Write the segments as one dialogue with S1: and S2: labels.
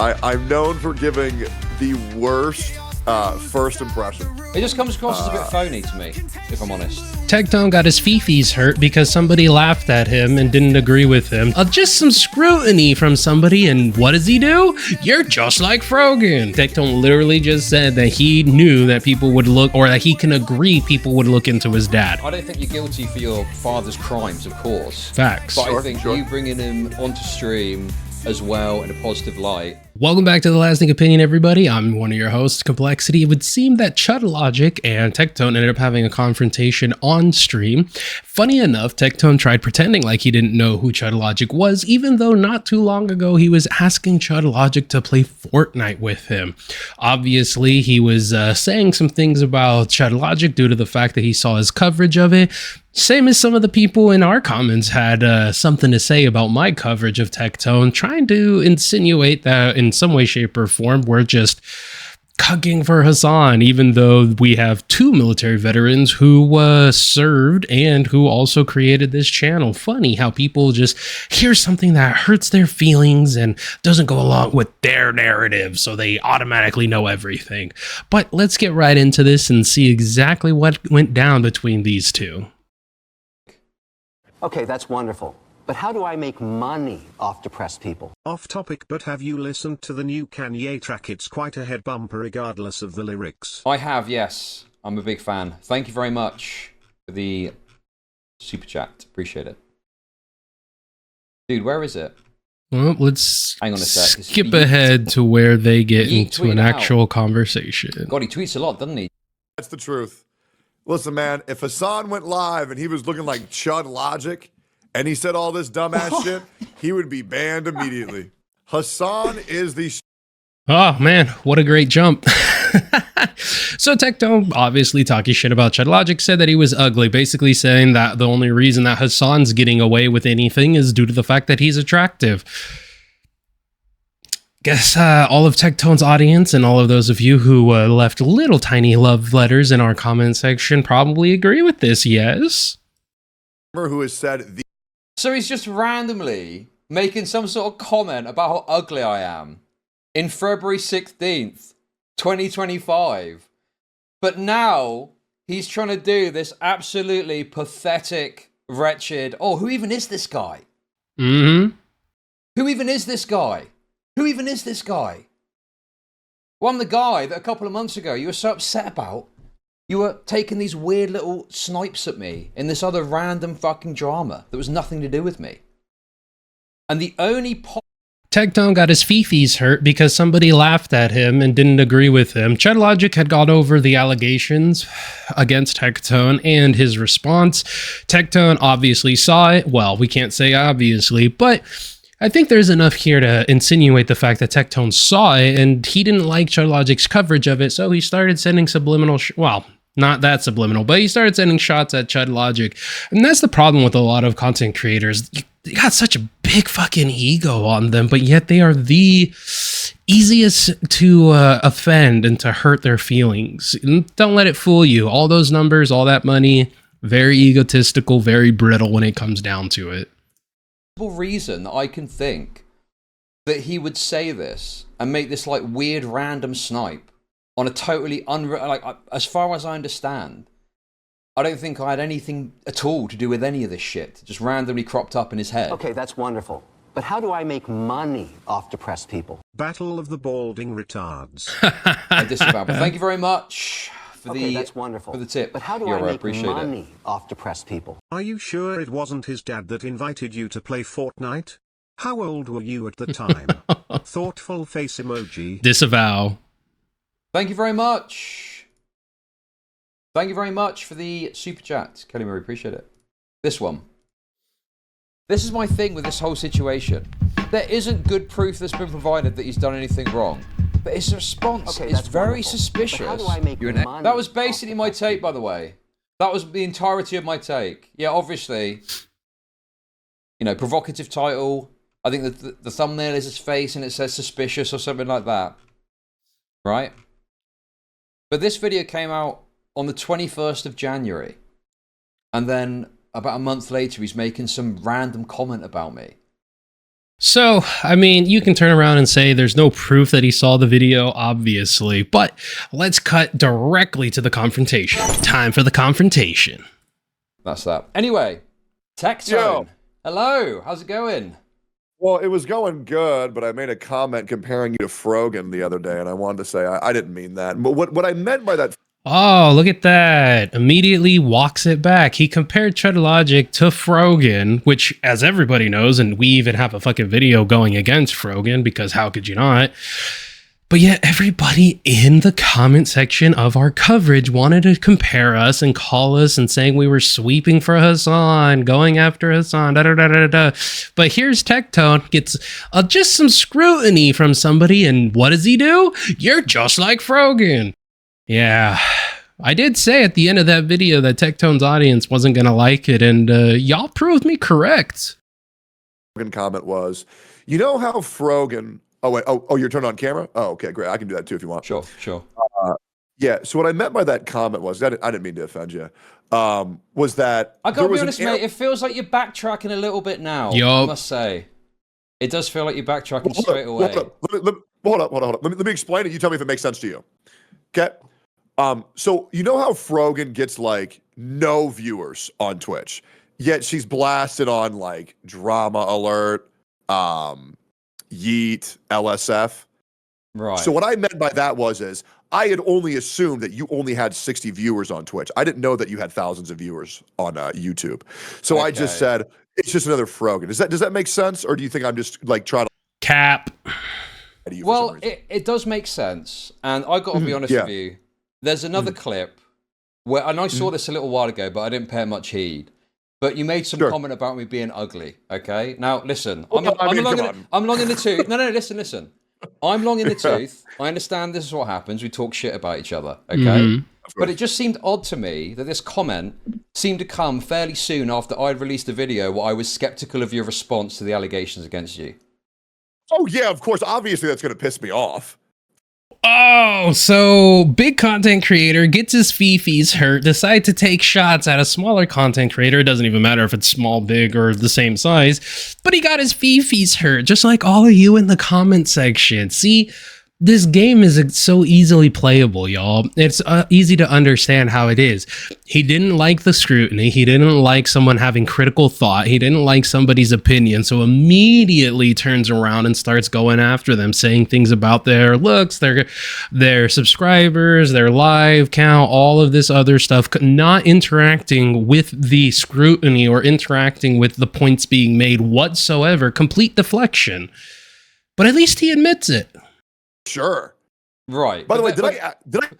S1: I'm known for giving the worst first impression.
S2: It just comes across as a bit phony to me, if I'm honest.
S3: Tectone got his fifis hurt because somebody laughed at him and didn't agree with him. Just some scrutiny from somebody, and what does he do? You're just like Frogan. Tectone literally just said that he knew that people would look, or that he can agree people would look into his dad.
S2: I don't think you're guilty for your father's crimes, of course.
S3: Facts.
S2: But I think you bringing him onto stream as well in a positive light.
S3: Welcome back to The Lasting Opinion, everybody. I'm one of your hosts, Kmplxity. It would seem that Chud Logic and Tectone ended up having a confrontation on stream. Funny enough, Tectone tried pretending like he didn't know who Chud Logic was, even though not too long ago he was asking Chud Logic to play Fortnite with him. Obviously, he was saying some things about Chud Logic due to the fact that he saw his coverage of it. Same as some of the people in our comments had something to say about my coverage of Tectone, trying to insinuate that in some way, shape, or form, we're just cucking for Hassan, even though we have two military veterans who served and who also created this channel. Funny how people just hear something that hurts their feelings and doesn't go along with their narrative, so they automatically know everything. But let's get right into this and see exactly what went down between these two.
S4: Okay, that's wonderful. But how do I make money off depressed people?
S5: Off topic, but have you listened to the new Kanye track? It's quite a head bumper regardless of the lyrics.
S2: I have, yes. I'm a big fan. Thank you very much for the super chat. Appreciate it. Dude, where is it?
S3: Well, let's
S2: hang on a sec.
S3: Skip ahead to where they get into an actual conversation.
S2: God, he tweets a lot, doesn't he?
S1: That's the truth. Listen, man, if Hassan went live and he was looking like Chud Logic and he said all this dumbass shit, he would be banned immediately. Hassan is the...
S3: Oh, man, what a great jump. So Tectone, obviously talking shit about Chud Logic, said that he was ugly, basically saying that the only reason that Hassan's getting away with anything is due to the fact that he's attractive. Guess all of Tectone's audience and all of those of you who left little tiny love letters in our comment section probably agree with this, yes?
S1: Who has said the...
S2: So he's just randomly making some sort of comment about how ugly I am in February 16th, 2025. But now he's trying to do this absolutely pathetic, wretched... Oh, who even is this guy?
S3: Mm-hmm.
S2: Who even is this guy? Who even is this guy? Well, I'm the guy that a couple of months ago you were so upset about. You were taking these weird little snipes at me in this other random fucking drama that was nothing to do with me. And the only...
S3: Tectone got his fifis hurt because somebody laughed at him and didn't agree with him. Chud Logic had gone over the allegations against Tectone and his response. Tectone obviously saw it. Well, we can't say obviously, but... I think there's enough here to insinuate the fact that Tectone saw it and he didn't like Chud Logic's coverage of it, so he started sending subliminal, well, not that subliminal, but he started sending shots at Chud Logic. And that's the problem with a lot of content creators. They got such a big fucking ego on them, but yet they are the easiest to offend and to hurt their feelings. Don't let it fool you. All those numbers, all that money, very egotistical, very brittle when it comes down to it.
S2: Reason that I can think that he would say this and make this like weird random snipe on a totally like as far as I understand, I don't think I had anything at all to do with any of this shit. It just randomly cropped up in his head.
S4: Okay, that's wonderful. But how do I make money off depressed people?
S5: Battle of the balding retards.
S2: I disavow, but thank you very much for
S4: that's wonderful.
S2: For the tip.
S4: But how do I make money off depressed people?
S5: Are you sure it wasn't his dad that invited you to play Fortnite? How old were you at the time? Thoughtful face emoji.
S3: Disavow.
S2: Thank you very much. Thank you very much for the super chat, Kelly Murray. Appreciate it. This one. This is my thing with this whole situation. There isn't good proof that's been provided that he's done anything wrong. But his response is very suspicious.
S4: But how do I make money?
S2: That was basically my take, by the way. That was the entirety of my take. Yeah, obviously, you know, provocative title. I think that the thumbnail is his face and it says suspicious or something like that. Right? But this video came out on the 21st of January. And then about a month later, he's making some random comment about me.
S3: So, I mean, you can turn around and say there's no proof that he saw the video, obviously, but let's cut directly to the confrontation. Time for the confrontation.
S2: That's that. Anyway, Tectone.
S1: Yo.
S2: Hello, how's it going?
S1: Well, it was going good, but I made a comment comparing you to Frogan the other day, and I wanted to say I didn't mean that. But what I meant by that.
S3: Oh, look at that. Immediately walks it back. He compared Chud Logic to Frogan, which, as everybody knows, and we even have a fucking video going against Frogan, because how could you not? But yet everybody in the comment section of our coverage wanted to compare us and call us and saying we were sweeping for Hassan, going after Hassan, da da da da da. But here's Tectone, gets just some scrutiny from somebody, and what does he do? You're just like Frogan. Yeah, I did say at the end of that video that Tectone's audience wasn't going to like it, and y'all proved me correct.
S1: Frogan comment was, you know how Frogan. Oh wait. Oh, you're turned on camera. Oh, okay, great. I can do that too if you want.
S2: Sure.
S1: Yeah. So what I meant by that comment was, I didn't mean to offend you. Was that
S2: I gotta be honest, mate. It feels like you're backtracking a little bit now.
S3: Yup.
S2: I must say, it does feel like you're backtracking straight away.
S1: Hold up. Let me explain it. You tell me if it makes sense to you. Okay. So you know how Frogan gets like no viewers on Twitch, yet she's blasted on like Drama Alert, Yeet, LSF.
S2: Right.
S1: So what I meant by that is I had only assumed that you only had 60 viewers on Twitch. I didn't know that you had thousands of viewers on YouTube. So I just said it's just another Frogan. Does that make sense, or do you think I'm just like trying to
S3: Cap?
S2: Well, it does make sense, and I got to be honest with you. There's another clip where, and I saw this a little while ago, but I didn't pay much heed. But you made some comment about me being ugly. Okay, now listen, I'm long in the tooth. No, listen. I'm long in the tooth. I understand this is what happens. We talk shit about each other. Okay, but it just seemed odd to me that this comment seemed to come fairly soon after I'd released a video where I was skeptical of your response to the allegations against you.
S1: Oh yeah, of course. Obviously, that's going to piss me off.
S3: Oh, so big content creator gets his fifis hurt, decide to take shots at a smaller content creator. It doesn't even matter if it's small, big, or the same size, but he got his fifis hurt, just like all of you in the comment section. See, this game is so easily playable, y'all. It's easy to understand how it is. He didn't like the scrutiny. He didn't like someone having critical thought. He didn't like somebody's opinion. So immediately turns around and starts going after them, saying things about their looks, their subscribers, their live count, all of this other stuff, not interacting with the scrutiny or interacting with the points being made whatsoever. Complete deflection. But at least he admits it.
S1: Sure.
S2: Right.
S1: By the way, did I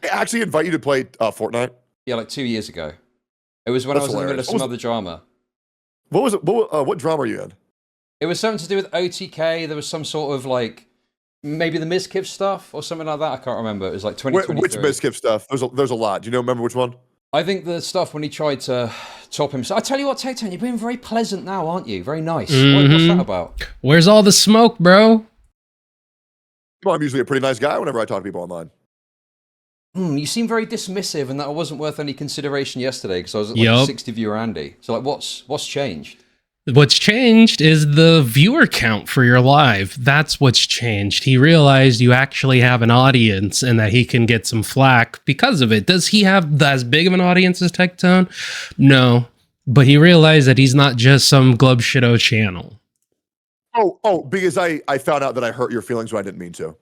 S1: actually invite you to play Fortnite?
S2: Yeah, like 2 years ago. It was when I was in the middle of some other drama.
S1: What was it? What drama are you in?
S2: It was something to do with OTK. There was some sort of like maybe the Miskip stuff or something like that. I can't remember. It was like 2023.
S1: Which Miskip stuff? There's a lot. Do you remember which one?
S2: I think the stuff when he tried to top himself. I tell you what, Tectone, you're being very pleasant now, aren't you? Very nice. What's that about?
S3: Where's all the smoke, bro?
S1: Well, I'm usually a pretty nice guy whenever I talk to people online.
S2: You seem very dismissive, and that I wasn't worth any consideration yesterday because I was at like 60 viewer Andy. So like, what's changed?
S3: What's changed is the viewer count for your live. That's what's changed. He realized you actually have an audience and that he can get some flack because of it. Does he have as big of an audience as Tectone? No, but he realized that he's not just some glub shitto channel.
S1: Oh, because I found out that I hurt your feelings when I didn't mean to.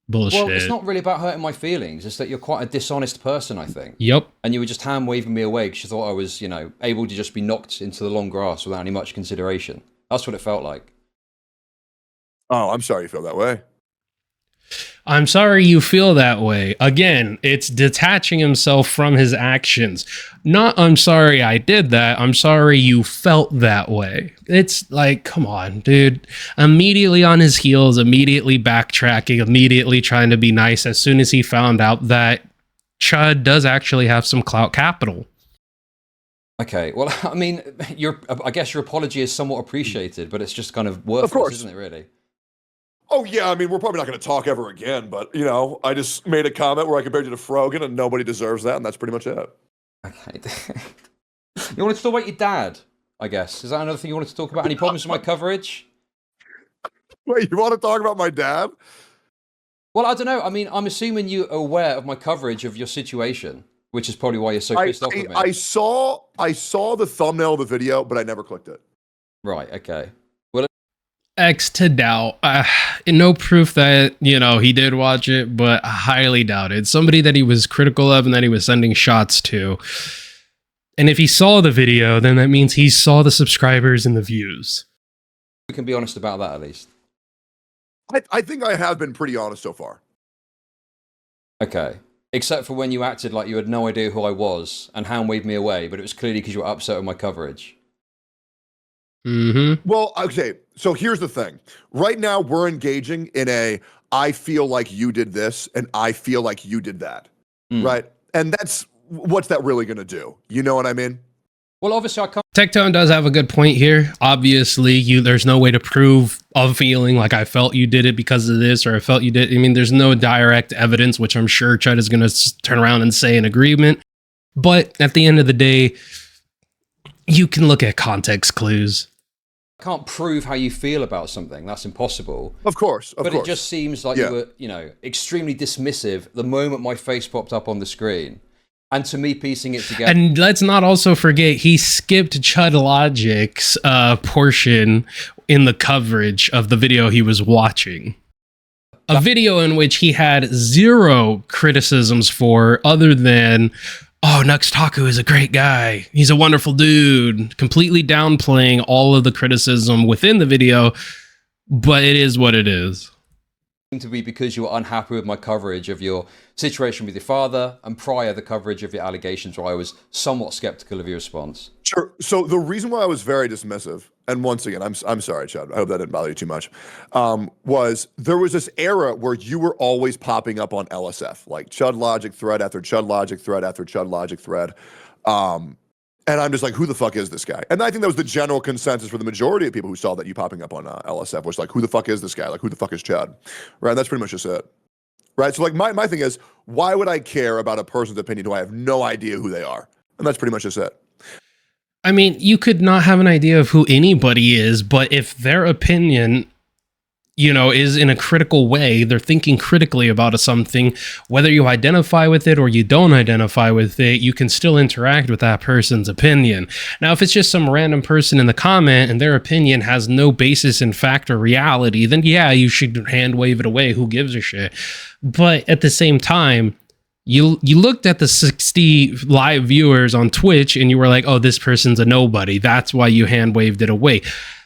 S3: Bullshit.
S2: Well, it's not really about hurting my feelings. It's that you're quite a dishonest person, I think.
S3: Yep.
S2: And you were just hand-waving me away because you thought I was, able to just be knocked into the long grass without any much consideration. That's what it felt like.
S1: Oh, I'm sorry you feel that way.
S3: I'm sorry you feel that way. Again, it's detaching himself from his actions. Not, I'm sorry I did that. I'm sorry you felt that way. It's like, come on, dude. Immediately on his heels, immediately backtracking, immediately trying to be nice as soon as he found out that Chud does actually have some clout capital.
S2: Okay, well, I mean, I guess your apology is somewhat appreciated, but it's just kind of worthless, isn't it, really?
S1: Oh, yeah, I mean, we're probably not going to talk ever again, but, I just made a comment where I compared you to Frogan, and nobody deserves that, and that's pretty much it.
S2: Okay. You wanted to talk about your dad, I guess. Is that another thing you wanted to talk about? Any problems with my coverage?
S1: Wait, you want to talk about my dad?
S2: Well, I don't know. I mean, I'm assuming you're aware of my coverage of your situation, which is probably why you're so pissed off with me.
S1: I saw the thumbnail of the video, but I never clicked it.
S2: Right. Okay. Well,
S3: X to doubt. No proof that, he did watch it, but I highly doubt it. Somebody that he was critical of and that he was sending shots to. And if he saw the video, then that means he saw the subscribers and the views.
S2: we can be honest about that at least.
S1: I think I have been pretty honest so far.
S2: Okay. Except for when you acted like you had no idea who I was and hand waved me away, but it was clearly because you were upset with my coverage.
S3: Mm-hmm.
S1: Well, okay, so here's the thing. Right now, we're engaging in a I feel like you did this and I feel like you did that, right? And what's that really going to do? You know what I mean?
S2: Well, obviously, I can't.
S3: Tectone does have a good point here. Obviously, there's no way to prove a feeling like I felt you did it because of this or I felt you did. I mean, there's no direct evidence, which I'm sure Chud is going to turn around and say in agreement. But at the end of the day, you can look at context clues.
S2: I can't prove how you feel about something. That's impossible.
S1: Of course.
S2: But it just seems like you were, extremely dismissive the moment my face popped up on the screen. And to me, piecing it together.
S3: And let's not also forget, he skipped Chud Logic's portion in the coverage of the video he was watching. A video in which he had zero criticisms for other than, oh, Nux Taku is a great guy. He's a wonderful dude. Completely downplaying all of the criticism within the video, but it is what it is.
S2: To be because you were unhappy with my coverage of your situation with your father and prior the coverage of your allegations where I was somewhat skeptical of your response.
S1: Sure. So the reason why I was very dismissive, and once again, I'm sorry, Chud, I hope that didn't bother you too much, was there was this era where you were always popping up on LSF, like Chud Logic thread after Chud Logic thread after Chud Logic thread. And I'm just like, who the fuck is this guy? And I think that was the general consensus for the majority of people who saw that you popping up on LSF was like, who the fuck is this guy? Like, who the fuck is Chud? Right? And that's pretty much just it. Right? So like my thing is, why would I care about a person's opinion who I have no idea who they are? And that's pretty much just it.
S3: I mean, you could not have an idea of who anybody is, but if their opinion, is in a critical way, they're thinking critically about something, whether you identify with it or you don't identify with it, you can still interact with that person's opinion. Now, if it's just some random person in the comment and their opinion has no basis in fact or reality, then yeah, you should hand wave it away. Who gives a shit? But at the same time, you looked at the 60 live viewers on Twitch and you were like, oh, this person's a nobody. That's why you hand waved it away.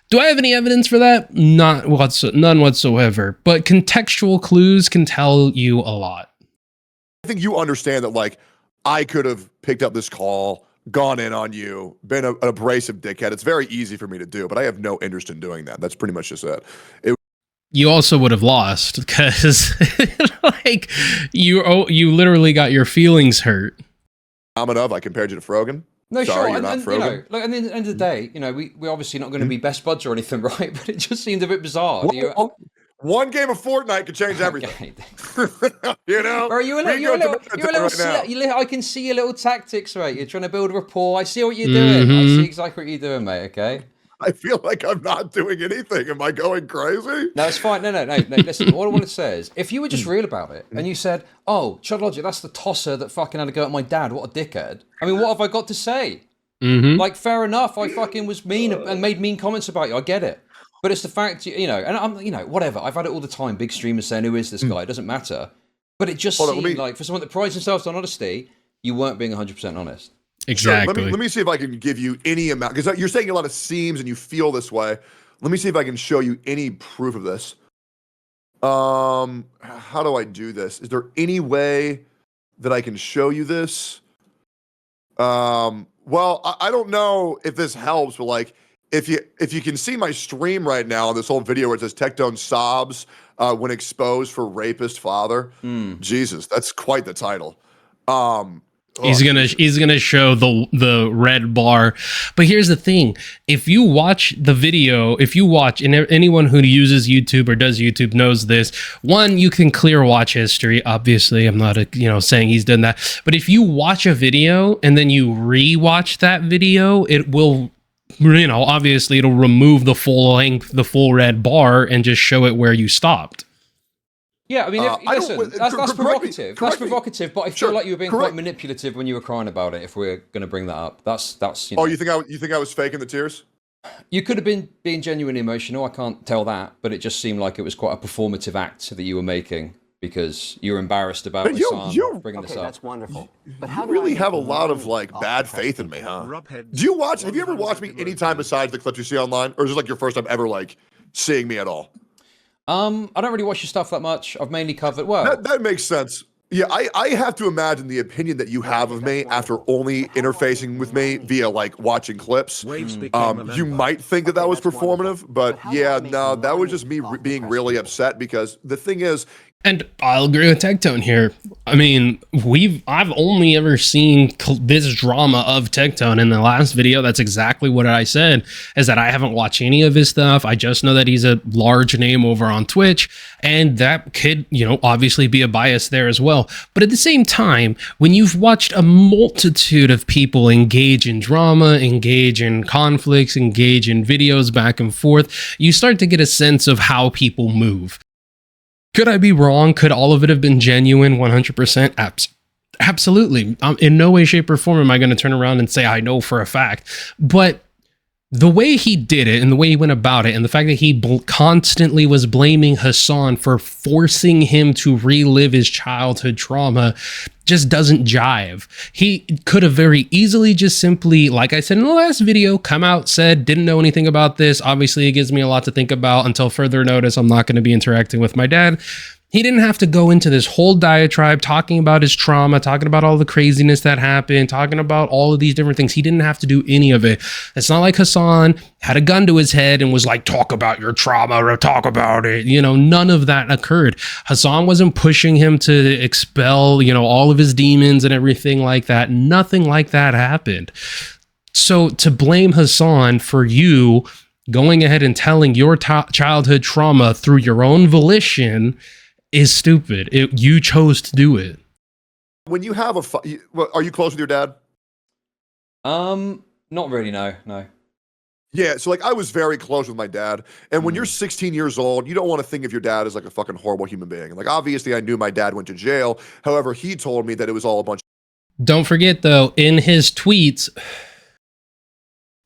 S3: Do I have any evidence for that? None whatsoever. But contextual clues can tell you a lot.
S1: I think you understand that, like, I could have picked up this call, gone in on you, been an abrasive dickhead. It's very easy for me to do, but I have no interest in doing that. That's pretty much just it.
S3: You also would have lost because, like, you literally got your feelings hurt.
S1: I compared you to Frogan.
S2: No,
S1: sorry,
S2: sure,
S1: you're not Frogan.
S2: Look, at the end of the day, we're obviously not going to be best buds or anything, right? But it just seemed a bit bizarre.
S1: One game of Fortnite could change everything.
S2: Bro, you're a little. I can see your little tactics, mate. You're trying to build rapport. I see what you're doing. I see exactly what you're doing, mate. Okay.
S1: I feel like I'm not doing anything. Am I going crazy?
S2: No, it's fine. No. Listen, all I want to say is, if you were just real about it and you said, "Oh, Chud Logic, that's the tosser that fucking had a go at my dad. What a dickhead." I mean, what have I got to say? Like, fair enough. I fucking was mean and made mean comments about you. I get it. But it's the fact, and I'm, whatever. I've had it all the time. Big streamers saying, "Who is this guy?" It doesn't matter. But it just seemed like for someone that prides themselves on honesty, you weren't being 100% honest.
S3: Exactly.
S1: Sure, let me see if I can give you any amount, because you're saying a lot of seams and you feel this way. Let me see if I can show you any proof of this. How do I do this? Is there any way that I can show you this? Well, I don't know if this helps, but like, if you can see my stream right now on this whole video where it says Tectone sobs when exposed for rapist father. Jesus, that's quite the title.
S3: He's gonna show the red bar, but here's the thing: if you watch the video, and anyone who uses YouTube or does YouTube knows this. One, you can clear watch history. Obviously, I'm not saying he's done that, but if you watch a video and then you re-watch that video, it will you know, obviously it'll remove the full length, the full red bar, and just show it where you stopped.
S2: Yeah, I mean, listen, that's provocative. That's
S1: me.
S2: provocative, but I feel like you were being quite manipulative when you were crying about it. If we're going to bring that up, that's. You know.
S1: Oh, you think I was faking the tears?
S2: You could have been being genuinely emotional. I can't tell that, but it just seemed like it was quite a performative act that you were making because you were embarrassed about bringing this up.
S4: That's wonderful. But
S1: how do really have a lot of like bad faith in me, huh? Do you watch? Have you ever watched me anytime besides the clips you see online, or is this like your first time ever like seeing me at all?
S2: I don't really watch your stuff that much. I've mainly covered. Well,
S1: that makes sense. Yeah, I have to imagine the opinion that you have of me after only interfacing with me via like watching clips. You might think that was performative, but yeah, no, that was just me being really upset because the thing is.
S3: And I'll agree with Tectone here. I mean, I've only ever seen this drama of Tectone in the last video. That's exactly what I said, is that I haven't watched any of his stuff. I just know that he's a large name over on Twitch, and that could, you know, obviously be a bias there as well. But at the same time, when you've watched a multitude of people engage in drama, engage in conflicts, engage in videos back and forth, you start to get a sense of how people move. Could I be wrong? Could all of it have been genuine 100%? Absolutely. In no way, shape, or form am I going to turn around and say I know for a fact. But the way he did it and the way he went about it and the fact that he constantly was blaming Hassan for forcing him to relive his childhood trauma just doesn't jive. He could have very easily just simply, like I said in the last video, come out, said, didn't know anything about this. Obviously, it gives me a lot to think about. Until further notice, I'm not going to be interacting with my dad. He didn't have to go into this whole diatribe talking about his trauma, talking about all the craziness that happened, talking about all of these different things. He didn't have to do any of it. It's not like Hassan had a gun to his head and was like, talk about your trauma or talk about it. You know, none of that occurred. Hassan wasn't pushing him to expel, you know, all of his demons and everything like that. Nothing like that happened. So to blame Hassan for you going ahead and telling your childhood trauma through your own volition is stupid. You chose to do it.
S1: When you have are you close with your dad?
S2: Not really, no.
S1: Yeah, so like I was very close with my dad, and when you're 16 years old, you don't want to think of your dad as like a fucking horrible human being. Like obviously I knew my dad went to jail. However, he told me that it was all a bunch.
S3: Don't forget though, in his tweets,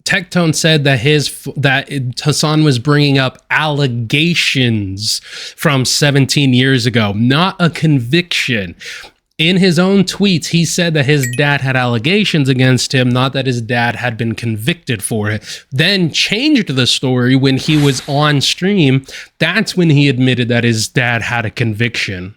S3: Tectone said that Hassan was bringing up allegations from 17 years ago, not a conviction. In his own tweets, he said that his dad had allegations against him, not that his dad had been convicted for it. Then changed the story when he was on stream. That's when he admitted that his dad had a conviction.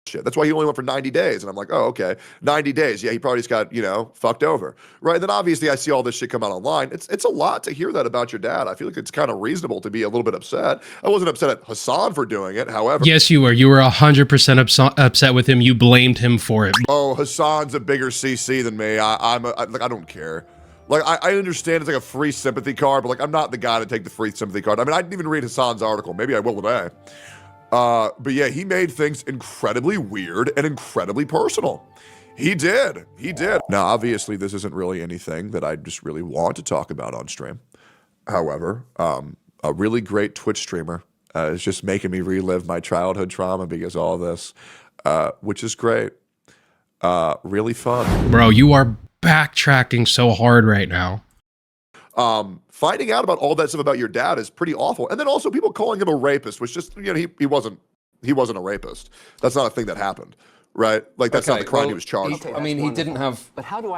S1: Shit. That's why he only went for 90 days. And I'm like, oh, okay, 90 days. Yeah, he probably just got, you know, fucked over. Right. And then obviously I see all this shit come out online. It's a lot to hear that about your dad. I feel like it's kind of reasonable to be a little bit upset. I wasn't upset at Hassan for doing it. However,
S3: yes, you were. You were 100% upset with him. You blamed him for it.
S1: Oh, Hassan's a bigger CC than me. I don't care. Like, I understand it's like a free sympathy card, but like, I'm not the guy to take the free sympathy card. I mean, I didn't even read Hassan's article. Maybe I will today. But yeah, he made things incredibly weird and incredibly personal. He did. Now, obviously, this isn't really anything that I just really want to talk about on stream. However, a really great Twitch streamer is just making me relive my childhood trauma because of all this, which is great. Really fun.
S3: Bro, you are backtracking so hard right now.
S1: Finding out about all that stuff about your dad is pretty awful. And then also people calling him a rapist, which just, you know, he wasn't a rapist. That's not a thing that happened, right? Like that's not the crime he was charged for.
S2: I mean, he didn't have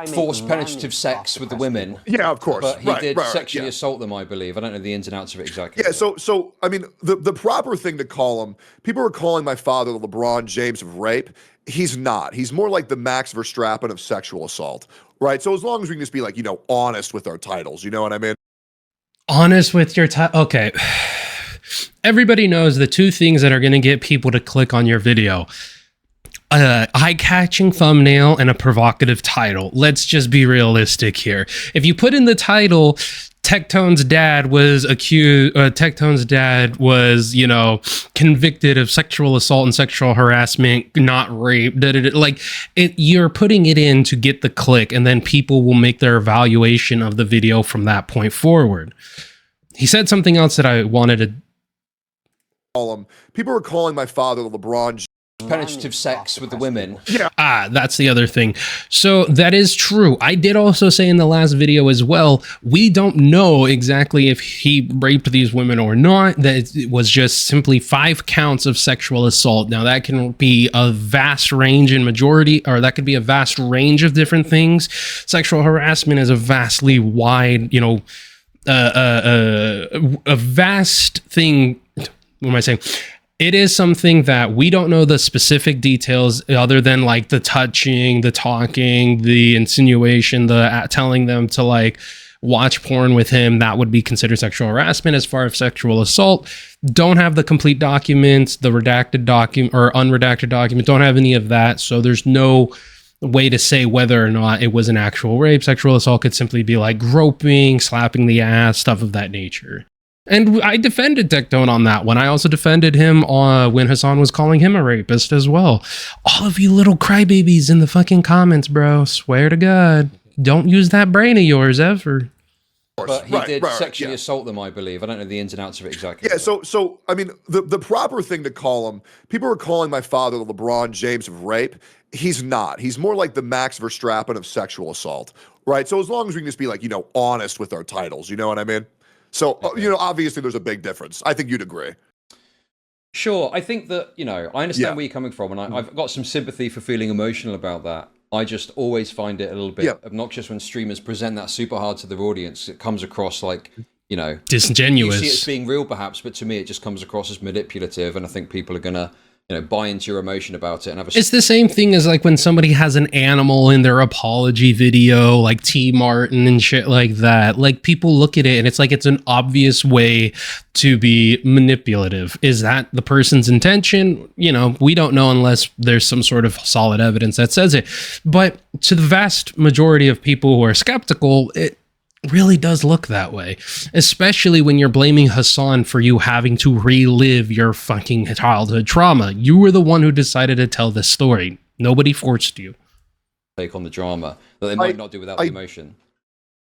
S2: forced penetrative sex with the women.
S1: Yeah, of course.
S2: But he did sexually assault them, I believe. I don't know the ins and outs of it exactly.
S1: Yeah, so I mean, the proper thing to call him, people were calling my father the LeBron James of rape. He's not. He's more like the Max Verstappen of sexual assault, right? So as long as we can just be like, you know, honest with our titles, you know what I mean?
S3: Honest with your title. Okay. Everybody knows the two things that are going to get people to click on your video. Eye-catching thumbnail and a provocative title. Let's just be realistic here. If you put in the title, Tectone's dad was accused. Tectone's dad was, you know, convicted of sexual assault and sexual harassment, not rape. Like it, you're putting it in to get the click, and then people will make their evaluation of the video from that point forward. He said something else that I wanted to
S1: call him. People were calling my father LeBron.
S2: Penetrative sex with the women.
S3: Yeah. That's the other thing. So that is true. I did also say in the last video as well, we don't know exactly if he raped these women or not. That it was just simply 5 counts of sexual assault. Now that can be a vast range in majority, or that could be a vast range of different things. Sexual harassment is a vastly wide, you know, a vast thing. What am I saying? It is something that we don't know the specific details other than like the touching, the talking, the insinuation, the telling them to like watch porn with him. That would be considered sexual harassment. As far as sexual assault, don't have the complete documents, the redacted document or unredacted document, don't have any of that. So there's no way to say whether or not it was an actual rape. Sexual assault could simply be like groping, slapping the ass, stuff of that nature. And I defended Tectone on that one. I also defended him when Hassan was calling him a rapist as well. All of you little crybabies in the fucking comments, bro. Swear to God. Don't use that brain of yours ever.
S2: But he did sexually assault them, I believe. I don't know the ins and outs of it exactly.
S1: Yeah, so I mean, the proper thing to call him, people were calling my father the LeBron James of rape. He's not. He's more like the Max Verstappen of sexual assault, right? So as long as we can just be like, you know, honest with our titles, you know what I mean? So, you know, obviously there's a big difference. I think you'd agree.
S2: Sure. I think that, you know, I understand where you're coming from, and I've got some sympathy for feeling emotional about that. I just always find it a little bit obnoxious when streamers present that super hard to their audience. It comes across like, you know,
S3: disingenuous.
S2: You see it as being real, perhaps, but to me it just comes across as manipulative, and I think people are going to, you know, buy into your emotion about it and have a...
S3: It's the same thing as like when somebody has an animal in their apology video, like T. Martin and shit like that. Like people look at it and it's like it's an obvious way to be manipulative. Is that the person's intention? You know, we don't know unless there's some sort of solid evidence that says it. But to the vast majority of people who are skeptical, it really does look that way, especially when you're blaming Hassan for you having to relive your fucking childhood trauma. You were the one who decided to tell this story. Nobody forced you.
S2: Take on the drama that they might not do without the emotion.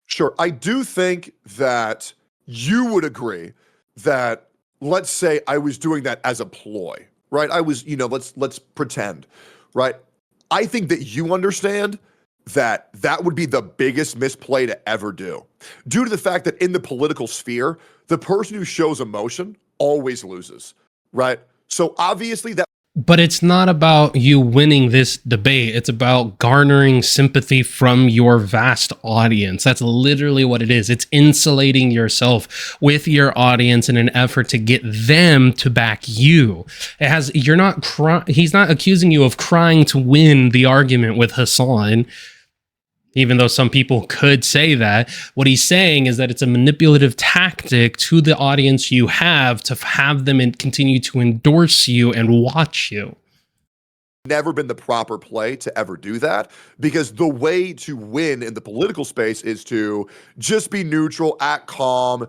S1: Sure. I do think that you would agree that, let's say I was doing that as a ploy, right? I was, you know, let's pretend, right? I think that you understand that that would be the biggest misplay to ever do, due to the fact that in the political sphere, the person who shows emotion always loses, right? So obviously that...
S3: But it's not about you winning this debate. It's about garnering sympathy from your vast audience. That's literally what it is. It's insulating yourself with your audience in an effort to get them to back you. It has, you're not he's not accusing you of trying to win the argument with Hassan, even though some people could say that. What he's saying is that it's a manipulative tactic to the audience you have to have them and continue to endorse you and watch you.
S1: Never been the proper play to ever do that, because the way to win in the political space is to just be neutral, act calm,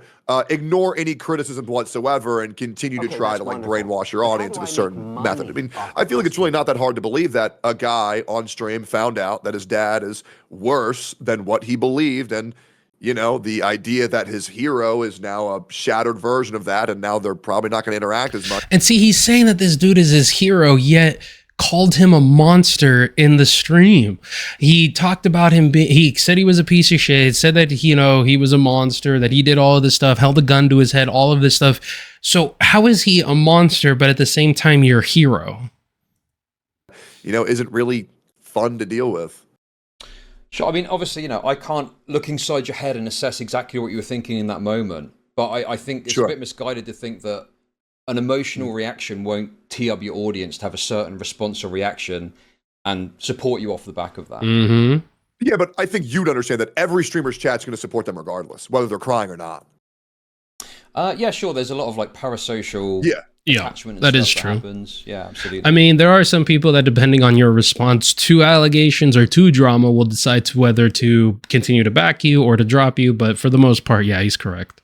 S1: ignore any criticism whatsoever, and continue to try to like brainwash your audience in a certain method. I mean, I feel like it's really not that hard to believe that a guy on stream found out that his dad is worse than what he believed, and you know, the idea that his hero is now a shattered version of that, and now they're probably not going to interact as much.
S3: And see, he's saying that this dude is his hero, yet called him a monster in the stream. He talked about him he said he was a piece of shit, said that, you know, he was a monster, that he did all of this stuff, held a gun to his head, all of this stuff. So how is he a monster, but at the same time, your hero?
S1: You know, isn't really fun to deal with.
S2: Sure. I mean, obviously, you know, I can't look inside your head and assess exactly what you were thinking in that moment, but I think it's a bit misguided to think that an emotional reaction won't tee up your audience to have a certain response or reaction and support you off the back of that.
S3: Mm-hmm.
S1: Yeah, but I think you'd understand that every streamer's chat's going to support them regardless, whether they're crying or not.
S2: Yeah, sure. There's a lot of like parasocial
S3: Yeah,
S2: attachment and
S3: that
S2: stuff
S3: is true.
S2: Happens. Yeah, absolutely.
S3: I mean, there are some people that, depending on your response to allegations or to drama, will decide to whether to continue to back you or to drop you. But for the most part, yeah, he's correct.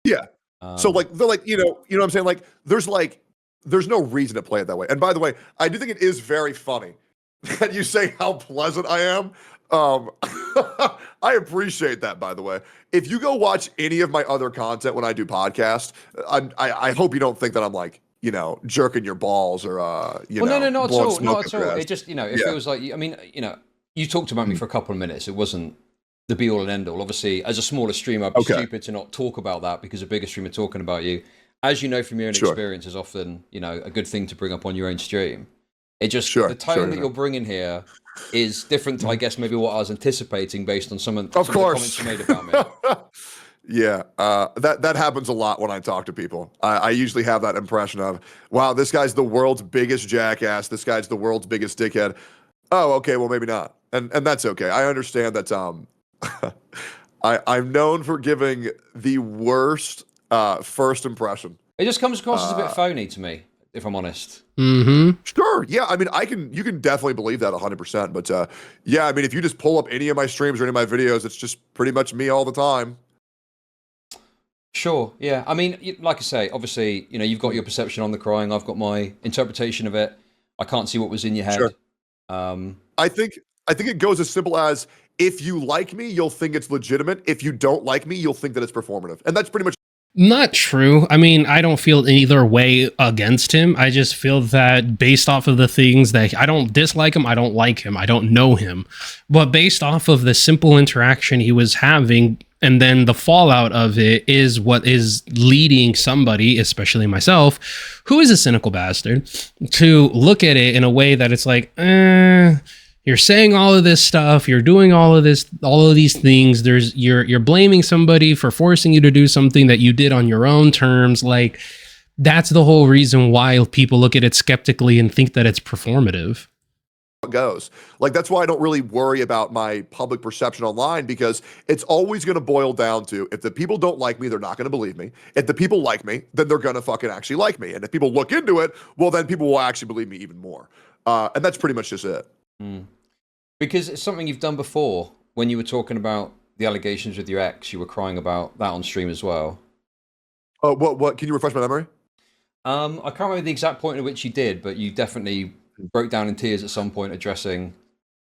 S1: Yeah. So like they're like, you know what I'm saying? Like there's no reason to play it that way. And by the way, I do think it is very funny that you say how pleasant I am. I appreciate that, by the way. If you go watch any of my other content when I do podcasts, I hope you don't think that I'm like, you know, jerking your balls or you know,
S2: no, not at
S1: blowing
S2: all.
S1: smoke
S2: Not
S1: up
S2: at
S1: your
S2: all.
S1: ass.
S2: It just, you know, it
S1: Yeah.
S2: feels like, I mean, you know, you talked about me for a couple of minutes. It wasn't the be all and end all. Obviously, as a smaller streamer, I'd be stupid to not talk about that because a bigger streamer talking about you, as you know from your own experience, is often, you know, a good thing to bring up on your own stream. It just, the tone that you're bringing here is different to, I guess, maybe what I was anticipating based on some of the comments you made about me.
S1: Yeah, that happens a lot when I talk to people. I usually have that impression of, wow, this guy's the world's biggest jackass. This guy's the world's biggest dickhead. Oh, okay, well maybe not, and that's okay. I understand that. I'm known for giving the worst first impression.
S2: It just comes across as a bit phony to me, if I'm honest.
S1: Sure, yeah. I mean, you can definitely believe that 100%. But yeah, I mean, if you just pull up any of my streams or any of my videos, it's just pretty much me all the time.
S2: Sure, yeah. I mean, like I say, obviously, you know, you've got your perception on the crying. I've got my interpretation of it. I can't see what was in your head.
S1: Sure. I think it goes as simple as, if you like me, you'll think it's legitimate. If you don't like me, you'll think that it's performative. And that's pretty much
S3: Not true. I mean, I don't feel either way against him. I just feel that based off of the things that I don't dislike him, I don't like him, I don't know him. But based off of the simple interaction he was having, and then the fallout of it is what is leading somebody, especially myself, who is a cynical bastard, to look at it in a way that it's like, you're saying all of this stuff, you're doing all of these things. You're blaming somebody for forcing you to do something that you did on your own terms. Like, that's the whole reason why people look at it skeptically and think that it's performative.
S1: it goes. Like, that's why I don't really worry about my public perception online, because it's always going to boil down to, if the people don't like me, they're not going to believe me. If the people like me, then they're going to fucking actually like me. And if people look into it, well, then people will actually believe me even more. And that's pretty much just it.
S2: Because it's something you've done before. When you were talking about the allegations with your ex, you were crying about that on stream as well.
S1: Oh, what? Can you refresh my memory?
S2: I can't remember the exact point at which you did, but you definitely broke down in tears at some point addressing,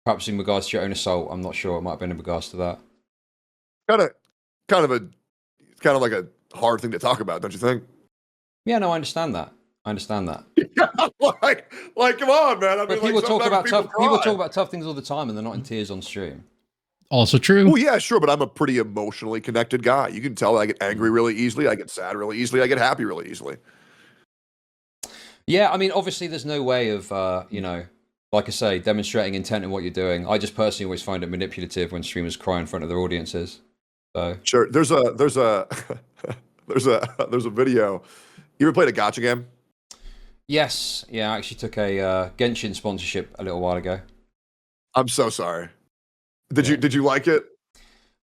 S2: perhaps in regards to your own assault. I'm not sure. It might have been in regards to that.
S1: Kind of like a hard thing to talk about, don't you think?
S2: Yeah, no, I understand that.
S1: like, come on, man. I mean,
S2: But people talk about tough things all the time, and they're not in tears on stream.
S3: Also true.
S1: Well, yeah, sure, but I'm a pretty emotionally connected guy. You can tell I get angry really easily, I get sad really easily, I get happy really easily.
S2: Yeah, I mean, obviously, there's no way of, you know, like I say, demonstrating intent in what you're doing. I just personally always find it manipulative when streamers cry in front of their audiences. So
S1: Sure, there's a there's a video. You ever played a gacha game?
S2: yes, yeah, I actually took a Genshin sponsorship a little while ago.
S1: I'm so sorry. Did you like it?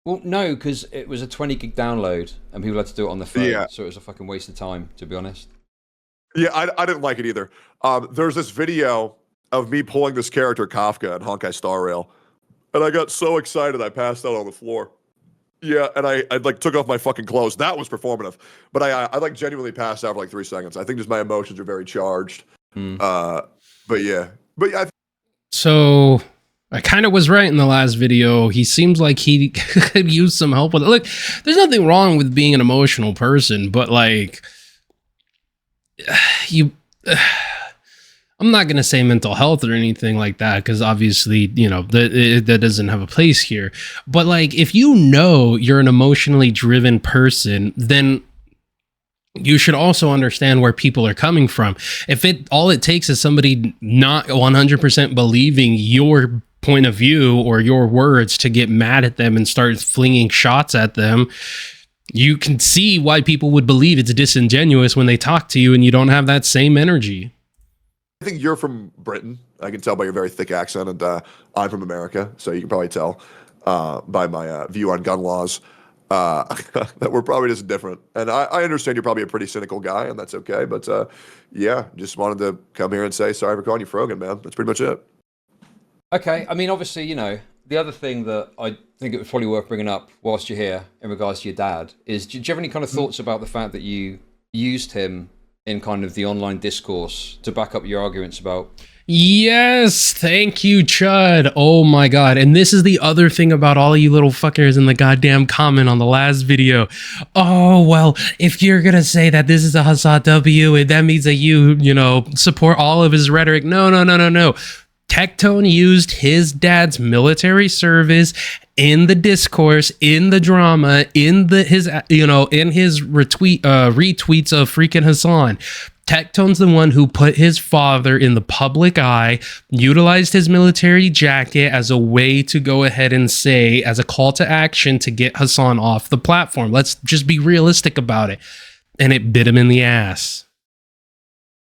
S2: Well, no, because it was a 20 gig download, and people had to do it on their phone,
S1: Yeah.
S2: so it was a fucking waste of time, to be honest.
S1: Yeah, I didn't like it either. There's this video of me pulling this character Kafka in Honkai Star Rail, and I got so excited I passed out on the floor. Yeah, and I like took off my fucking clothes. That was performative, but I like genuinely passed out for like 3 seconds. I think just my emotions are very charged. But yeah,
S3: So I kind of was right in the last video. He seems like he could use some help with it. Look, there's nothing wrong with being an emotional person, but like I'm not going to say mental health or anything like that, because obviously, you know, that doesn't have a place here. But like, if you know you're an emotionally driven person, then you should also understand where people are coming from. If all it takes is somebody not 100% believing your point of view or your words to get mad at them and start flinging shots at them, you can see why people would believe it's disingenuous when they talk to you and you don't have that same energy.
S1: I think you're from Britain. I can tell by your very thick accent, and I'm from America, so you can probably tell by my view on gun laws. that we're probably just different. And I understand you're probably a pretty cynical guy, and that's okay. But yeah, just wanted to come here and say sorry for calling you Frogan, man. That's pretty much it.
S2: Okay, I mean, obviously, you know, the other thing that I think it was probably worth bringing up whilst you're here in regards to your dad is, do you have any kind of thoughts about the fact that you used him in kind of the online discourse to back up your arguments about...
S3: Yes, thank you, Chud. Oh my god. And this is the other thing about all you little fuckers in the goddamn comment on the last video. Oh, well, if you're gonna say that this is a Hassan W, that means that you know, support all of his rhetoric. No. Tectone used his dad's military service in the discourse, in the drama, in his retweets of freaking Hassan. Tectone's the one who put his father in the public eye, utilized his military jacket as a way to go ahead and say, as a call to action to get Hassan off the platform. Let's just be realistic about it. And it bit him in the ass.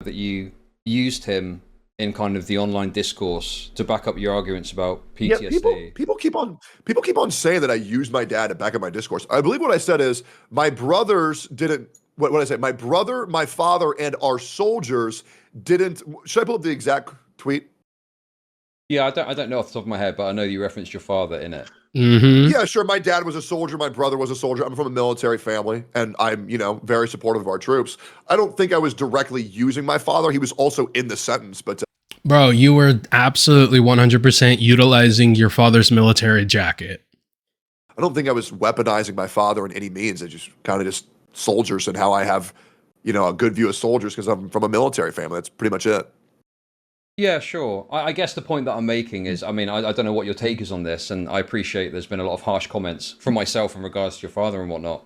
S2: That you used him in kind of the online discourse to back up your arguments about PTSD.
S1: Yeah, people keep on saying that I used my dad to back up my discourse. I believe what I said is my brothers didn't. What did I say? My brother, my father, and our soldiers didn't. Should I pull up the exact tweet?
S2: Yeah, I don't know off the top of my head, but I know you referenced your father in it.
S3: Mm-hmm.
S1: Yeah, sure. My dad was a soldier. My brother was a soldier. I'm from a military family, and I'm, very supportive of our troops. I don't think I was directly using my father. He was also in the sentence, but.
S3: Bro, you were absolutely 100% utilizing your father's military jacket.
S1: I don't think I was weaponizing my father in any means. I just kind of just soldiers and how I have, a good view of soldiers because I'm from a military family. That's pretty much it.
S2: Yeah, sure. I guess the point that I'm making is, I mean, I don't know what your take is on this, and I appreciate there's been a lot of harsh comments from myself in regards to your father and whatnot.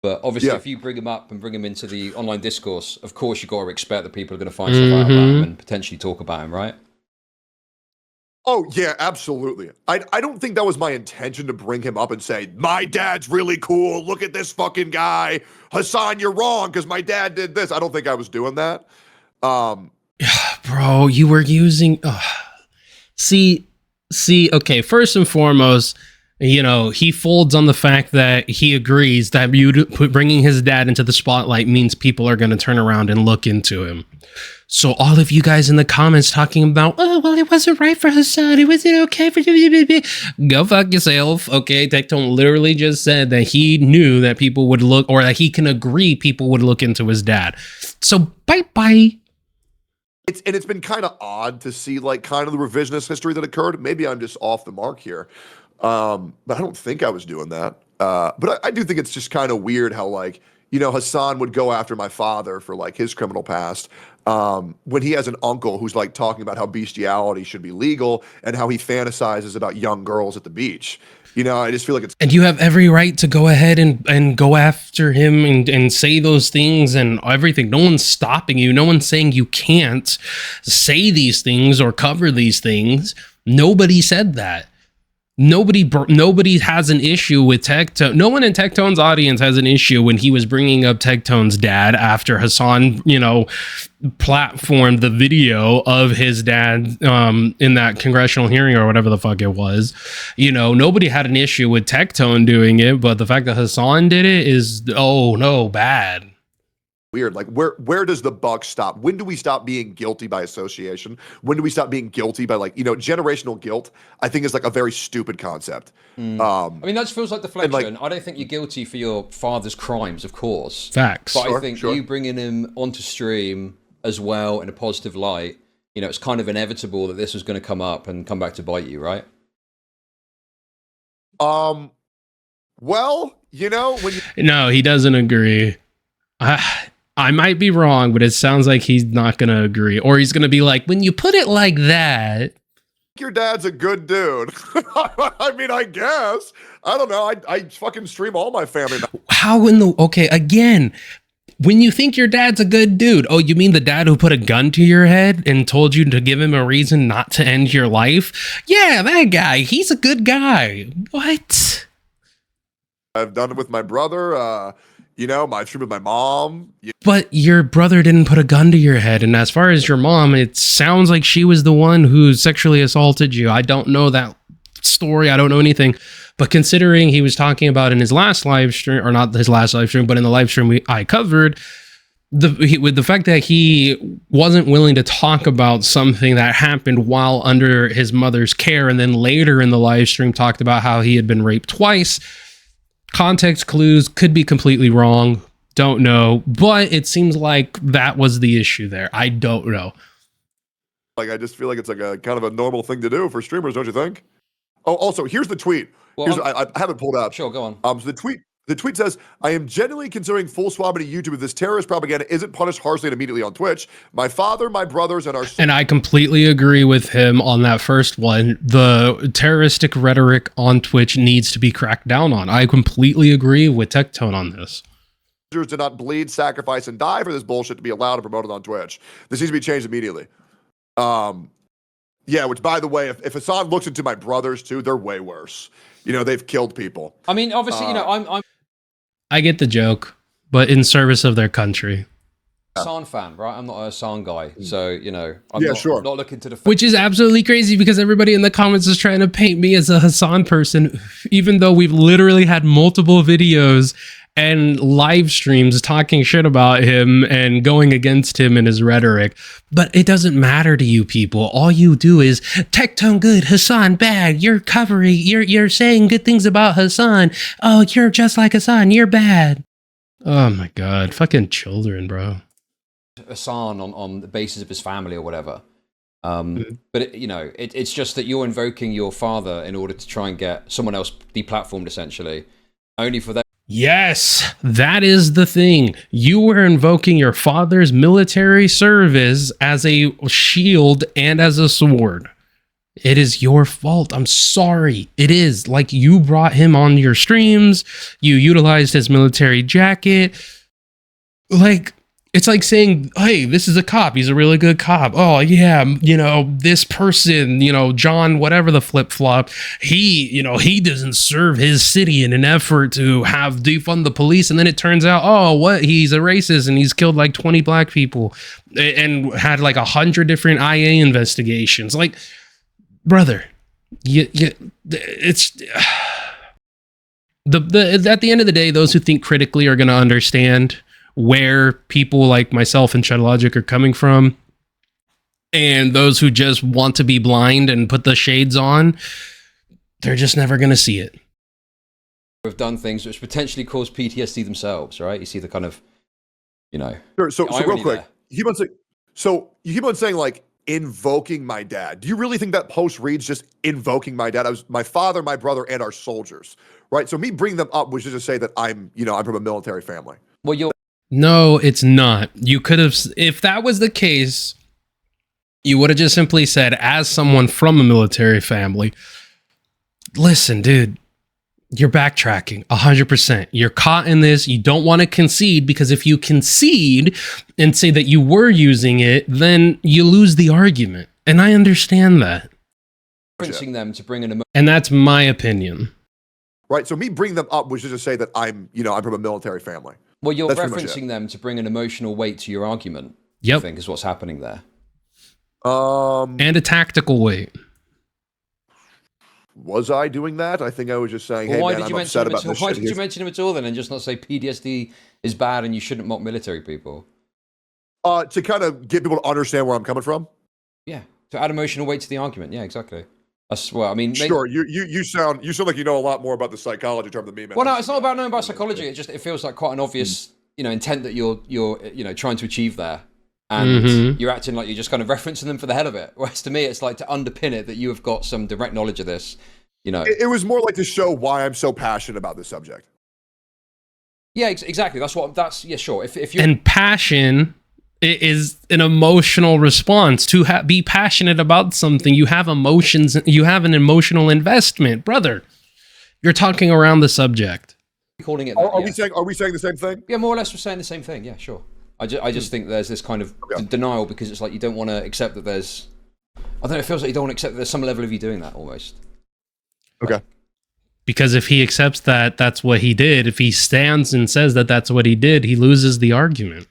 S2: But obviously, if you bring him up and bring him into the online discourse, of course, you've got to expect that people are going to find stuff out about him and potentially talk about him, right?
S1: Oh, yeah, absolutely. I don't think that was my intention to bring him up and say, my dad's really cool. Look at this fucking guy. Hassan, you're wrong because my dad did this. I don't think I was doing that.
S3: Bro, you were using... See, okay, first and foremost... he folds on the fact that he agrees that bringing his dad into the spotlight means people are going to turn around and look into him. So all of you guys in the comments talking about, oh, well, it wasn't right for Hassan. It wasn't okay for you. Go fuck yourself. Okay, Tectone literally just said that he knew that people would look, or that he can agree people would look into his dad. So bye-bye.
S1: It's been kind of odd to see kind of the revisionist history that occurred. Maybe I'm just off the mark here. But I don't think I was doing that. But I do think it's just kind of weird how Hassan would go after my father for his criminal past. When he has an uncle who's talking about how bestiality should be legal and how he fantasizes about young girls at the beach. I just feel like it's...
S3: And you have every right to go ahead and go after him and say those things and everything. No one's stopping you. No one's saying you can't say these things or cover these things. Nobody said that. Nobody has an issue with Tectone. No one in Tectone's audience has an issue when he was bringing up Tectone's dad after Hassan, platformed the video of his dad in that congressional hearing or whatever the fuck it was. Nobody had an issue with Tectone doing it, but the fact that Hassan did it is, oh no, bad.
S1: Weird. Where does the buck stop? When do we stop being guilty by association? When do we stop being guilty by generational guilt? I think is a very stupid concept.
S2: I mean, that feels like deflection. I don't think you're guilty for your father's crimes, of course.
S3: Facts.
S2: But I think you bringing him onto stream as well in a positive light, it's kind of inevitable that this was going to come up and come back to bite you, right?
S1: Well, when you...
S3: No, he doesn't agree. I might be wrong, but it sounds like he's not going to agree. Or he's going to be like, when you put it like that...
S1: Your dad's a good dude. I mean, I guess. I don't know. I fucking stream all my family.
S3: How in the... Okay, again, when you think your dad's a good dude, oh, you mean the dad who put a gun to your head and told you to give him a reason not to end your life? Yeah, that guy. He's a good guy. What?
S1: I've done it with my brother. My trip with my mom.
S3: But your brother didn't put a gun to your head. And as far as your mom, it sounds like she was the one who sexually assaulted you. I don't know that story. I don't know anything. But considering he was talking about in his last live stream, or not his last live stream, but in the live stream I covered, with the fact that he wasn't willing to talk about something that happened while under his mother's care, and then later in the live stream talked about how he had been raped twice. Context clues, could be completely wrong, don't know, but it seems like that was the issue there. I don't know.
S1: Like, I just feel like it's like a kind of a normal thing to do for streamers, don't you think? Oh, also, here's the tweet.
S2: Well,
S1: I have it pulled up.
S2: Sure, go on.
S1: So the tweet says, I am genuinely considering full swapping to YouTube if this terrorist propaganda isn't punished harshly and immediately on Twitch. My father, my brothers, and our...
S3: And I completely agree with him on that first one. The terroristic rhetoric on Twitch needs to be cracked down on. I completely agree with Tectone on this.
S1: ...to not bleed, sacrifice, and die for this bullshit to be allowed to promote it on Twitch. This needs to be changed immediately. Yeah, which, by the way, if Hassan looks into my brothers, too, they're way worse. You know, they've killed people.
S2: I mean, obviously, you know,
S3: I get the joke, but in service of their country.
S2: Hassan fan, right? I'm not a Hassan guy, so you know, I'm not looking to defend.
S3: Which is absolutely crazy because everybody in the comments is trying to paint me as a Hassan person, even though we've literally had multiple videos and live streams talking shit about him and going against him and his rhetoric. But it doesn't matter to you people. All you do is Tectone good, Hassan bad. You're covering, you're saying good things about Hassan. Oh, you're just like Hassan. You're bad. Oh my God, fucking children, bro.
S2: Hassan on the basis of his family or whatever. But you know, it's just that you're invoking your father in order to try and get someone else deplatformed, essentially, only for that.
S3: Yes, that is the thing. You were invoking your father's military service as a shield and as a sword. It is your fault. I'm sorry. It is. Like, you brought him on your streams. You utilized his military jacket. Like, it's like saying, hey, this is a cop. He's a really good cop. Oh, yeah, you know, this person, you know, John, whatever the flip-flop, he doesn't serve his city in an effort to have defund the police. And then it turns out, oh, what? He's a racist and he's killed like 20 black people and had like 100 different IA investigations. Like, brother, it's... At the end of the day, those who think critically are going to understand where people like myself and Chud Logic are coming from, and those who just want to be blind and put the shades on, they're just never going to see it.
S2: We've done things which potentially cause PTSD themselves, right? You see the kind of, you know.
S1: Sure. So real quick, you keep on saying like invoking my dad. Do you really think that post reads just invoking my dad? I was my father, my brother, and our soldiers, right? So me bringing them up was just to say that I'm from a military family.
S2: Well,
S3: No, it's not. You could have, if that was the case, you would have just simply said, as someone from a military family, listen, dude, you're backtracking 100%. You're caught in this. You don't want to concede, because if you concede and say that you were using it, then you lose the argument. And I understand that.
S2: Referencing them to bring an
S3: and that's my opinion.
S1: Right. So me bringing them up was just to say that I'm from a military family.
S2: Well, you're referencing them to bring an emotional weight to your argument.
S3: Yep.
S2: I think is what's happening there.
S3: And a tactical weight.
S1: Was I doing that? I think I was just saying,
S2: well,
S1: hey, man, I'm upset about this.
S2: Why did you mention him at all then, and just not say PTSD is bad and you shouldn't mock military people?
S1: To kind of get people to understand where I'm coming from.
S2: Yeah, to add emotional weight to the argument. Yeah, exactly. Well, I mean,
S1: sure. You sound like you know a lot more about the psychology term than me, man.
S2: Well, no, it's not about knowing about psychology. It feels like quite an obvious, intent that you're trying to achieve there, and you're acting like you're just kind of referencing them for the hell of it. Whereas to me, it's like to underpin it that you have got some direct knowledge of this.
S1: It was more like to show why I'm so passionate about this subject.
S2: Yeah, exactly. Yeah, sure. If you
S3: and passion is an emotional response. To be passionate about something, you have emotions, you have an emotional investment, brother. You're talking around the subject.
S2: Calling it.
S1: Are we saying the same thing?
S2: Yeah, more or less we're saying the same thing. Yeah, sure. I just think there's this kind of denial, because it's like you don't want to accept that there's. I don't know. It feels like you don't want to accept that there's some level of you doing that almost.
S1: Okay.
S3: Because if he accepts that that's what he did, if he stands and says that that's what he did, he loses the argument.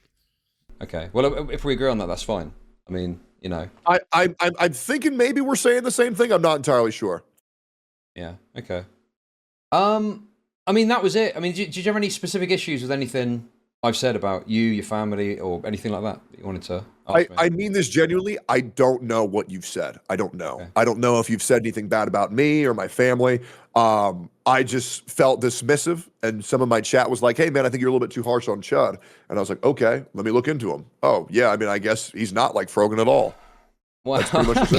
S2: Okay. Well, if we agree on that, that's fine. I mean,
S1: I'm thinking maybe we're saying the same thing. I'm not entirely sure.
S2: Yeah. Okay. I mean, that was it. I mean, did you have any specific issues with anything I've said about you, your family, or anything like that you wanted to ask me?
S1: I mean this genuinely. I don't know what you've said. I don't know.
S2: Okay.
S1: I don't know if you've said anything bad about me or my family. I just felt dismissive, and some of my chat was like, "Hey, man, I think you're a little bit too harsh on Chud." And I was like, "Okay, let me look into him." Oh, yeah. I mean, I guess he's not like Frogan at all.
S2: Well,
S1: That's pretty much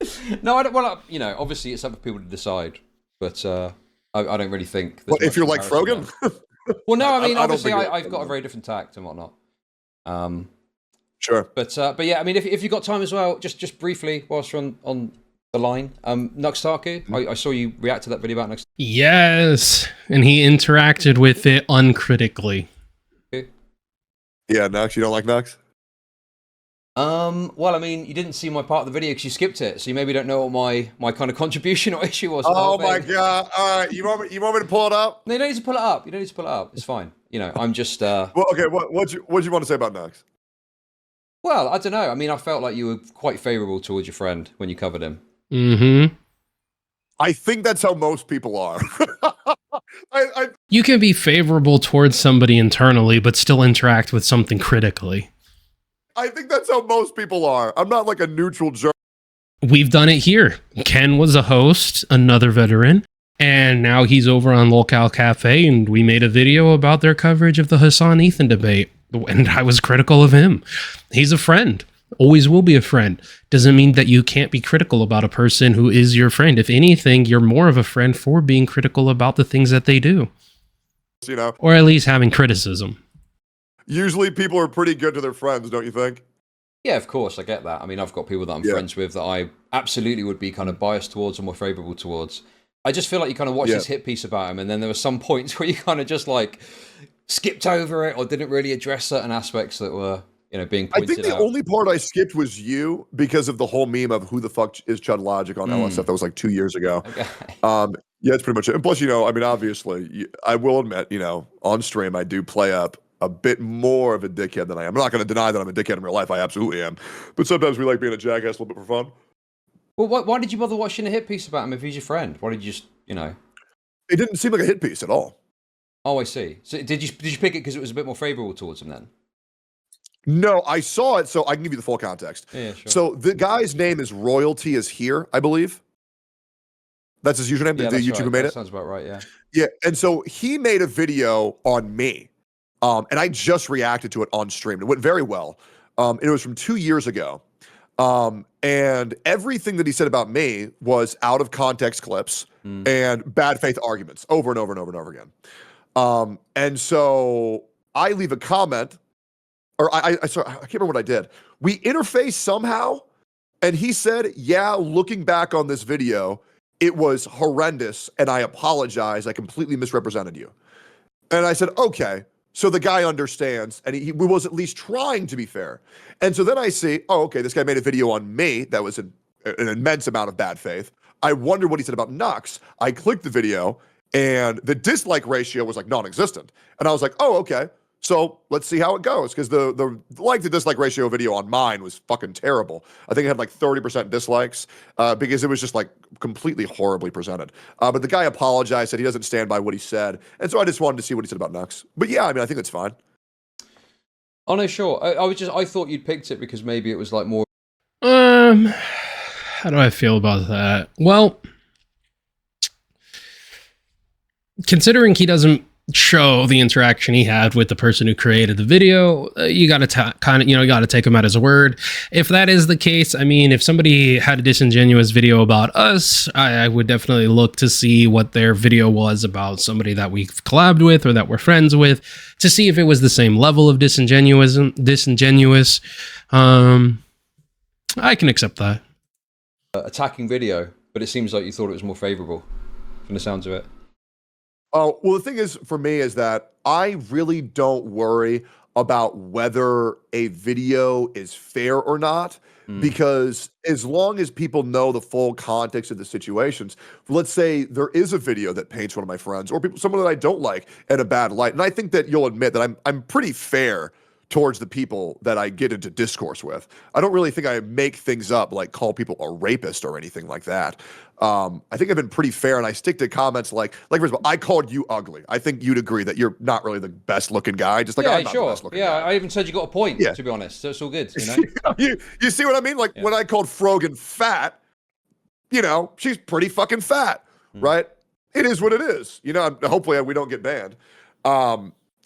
S1: it.
S2: No, I don't. Well, you know, obviously it's up for people to decide, but I don't really think.
S1: But if you're like
S2: comparison
S1: Frogan,
S2: there. Well, no, I mean,
S1: I don't
S2: obviously
S1: think
S2: I've got a very different tact and whatnot.
S1: Sure.
S2: But yeah, I mean, if you got time as well, just briefly whilst you're on the line, Nux Taku, I saw you react to that video about Nux.
S3: Yes, and he interacted with it uncritically.
S1: Yeah, Nux. You don't like Nux?
S2: Well, I mean, you didn't see my part of the video because you skipped it, so you maybe don't know what my kind of contribution or issue was.
S1: Oh my god! All right, you want me to pull it up?
S2: No, you don't need to pull it up. You don't need to pull it up. It's fine. You know, I'm just.
S1: Well, okay. What'd you want to say about Nux?
S2: Well, I don't know. I mean, I felt like you were quite favourable towards your friend when you covered him.
S3: Mm-hmm.
S1: I think that's how most people are.
S3: You can be favorable towards somebody internally, but still interact with something critically.
S1: I think that's how most people are. I'm not like a neutral jerk.
S3: We've done it here. Ken was a host, another veteran, and now he's over on Local Cafe, and we made a video about their coverage of the Hassan Ethan debate, and I was critical of him. He's a friend. Always will be a friend. Doesn't mean that you can't be critical about a person who is your friend. If anything, you're more of a friend for being critical about the things that they do.
S1: You know,
S3: or at least having criticism.
S1: Usually people are pretty good to their friends, don't you think?
S2: Yeah, of course, I get that. I mean, I've got people that I'm friends with that I absolutely would be kind of biased towards or more favourable towards. I just feel like you kind of watched this hit piece about him, and then there were some points where you kind of just like skipped over it or didn't really address certain aspects that were, you know, being pointed out.
S1: I think the only part I skipped was you because of the whole meme of who the fuck is Chud Logic on LSF. That was like 2 years ago.
S2: Okay.
S1: Yeah, that's pretty much it. And plus, you know, I mean, obviously, I will admit, you know, on stream, I do play up a bit more of a dickhead than I am. I'm not going to deny that I'm a dickhead in real life. I absolutely am. But sometimes we like being a jackass a little bit for fun.
S2: Well, why did you bother watching a hit piece about him if he's your friend? Why did you just, you know?
S1: It didn't seem like a hit piece at all.
S2: Oh, I see. So did you pick it because it was a bit more favorable towards him then?
S1: No, I saw it, so I can give you the full context.
S2: Yeah, sure.
S1: So the guy's name is Royalty is Here, I believe. That's his username,
S2: Yeah,
S1: the
S2: that's
S1: YouTuber
S2: right.
S1: made
S2: That
S1: it.
S2: sounds about right, yeah.
S1: Yeah, and so he made a video on me, and I just reacted to it on stream. It went very well. It was from 2 years ago, and everything that he said about me was out of context clips and bad faith arguments over and over and over and over again. And so I leave a comment, or sorry, I can't remember what I did. We interfaced somehow, and he said, "Yeah, looking back on this video, it was horrendous, and I apologize. I completely misrepresented you." And I said, okay. So the guy understands, and he was at least trying to be fair. And so then I see, oh, okay, this guy made a video on me that was an immense amount of bad faith. I wonder what he said about Nux. I clicked the video, and the dislike ratio was like non-existent. And I was like, oh, okay. So let's see how it goes, because the like to dislike ratio video on mine was fucking terrible. I think it had like 30% dislikes because it was just like completely horribly presented. But the guy apologized, said he doesn't stand by what he said, and so I just wanted to see what he said about Nux. But yeah, I mean, I think that's fine.
S2: Oh no, sure. I thought you'd picked it because maybe it was like more.
S3: How do I feel about that? Well, considering he doesn't show the interaction he had with the person who created the video, you got to kind of, you got to take him at his word. If that is the case, I mean, if somebody had a disingenuous video about us, I would definitely look to see what their video was about somebody that we've collabed with or that we're friends with, to see if it was the same level of disingenuous. I can accept that.
S2: Attacking video, but it seems like you thought it was more favorable from the sounds of it.
S1: Oh, well, the thing is, for me, is that I really don't worry about whether a video is fair or not, because as long as people know the full context of the situations, let's say there is a video that paints one of my friends or someone that I don't like in a bad light, and I think that you'll admit that I'm pretty fair towards the people that I get into discourse with. I don't really think I make things up, like call people a rapist or anything like that. I think I've been pretty fair, and I stick to comments like for example, I called you ugly. I think you'd agree that you're not really the best looking guy. Just like I'm not the best looking guy.
S2: I even said you got a point, to be honest. So it's all good, you know?
S1: you see what I mean? Like when I called Frogan fat, you know, she's pretty fucking fat, right? It is what it is. You know, hopefully we don't get banned.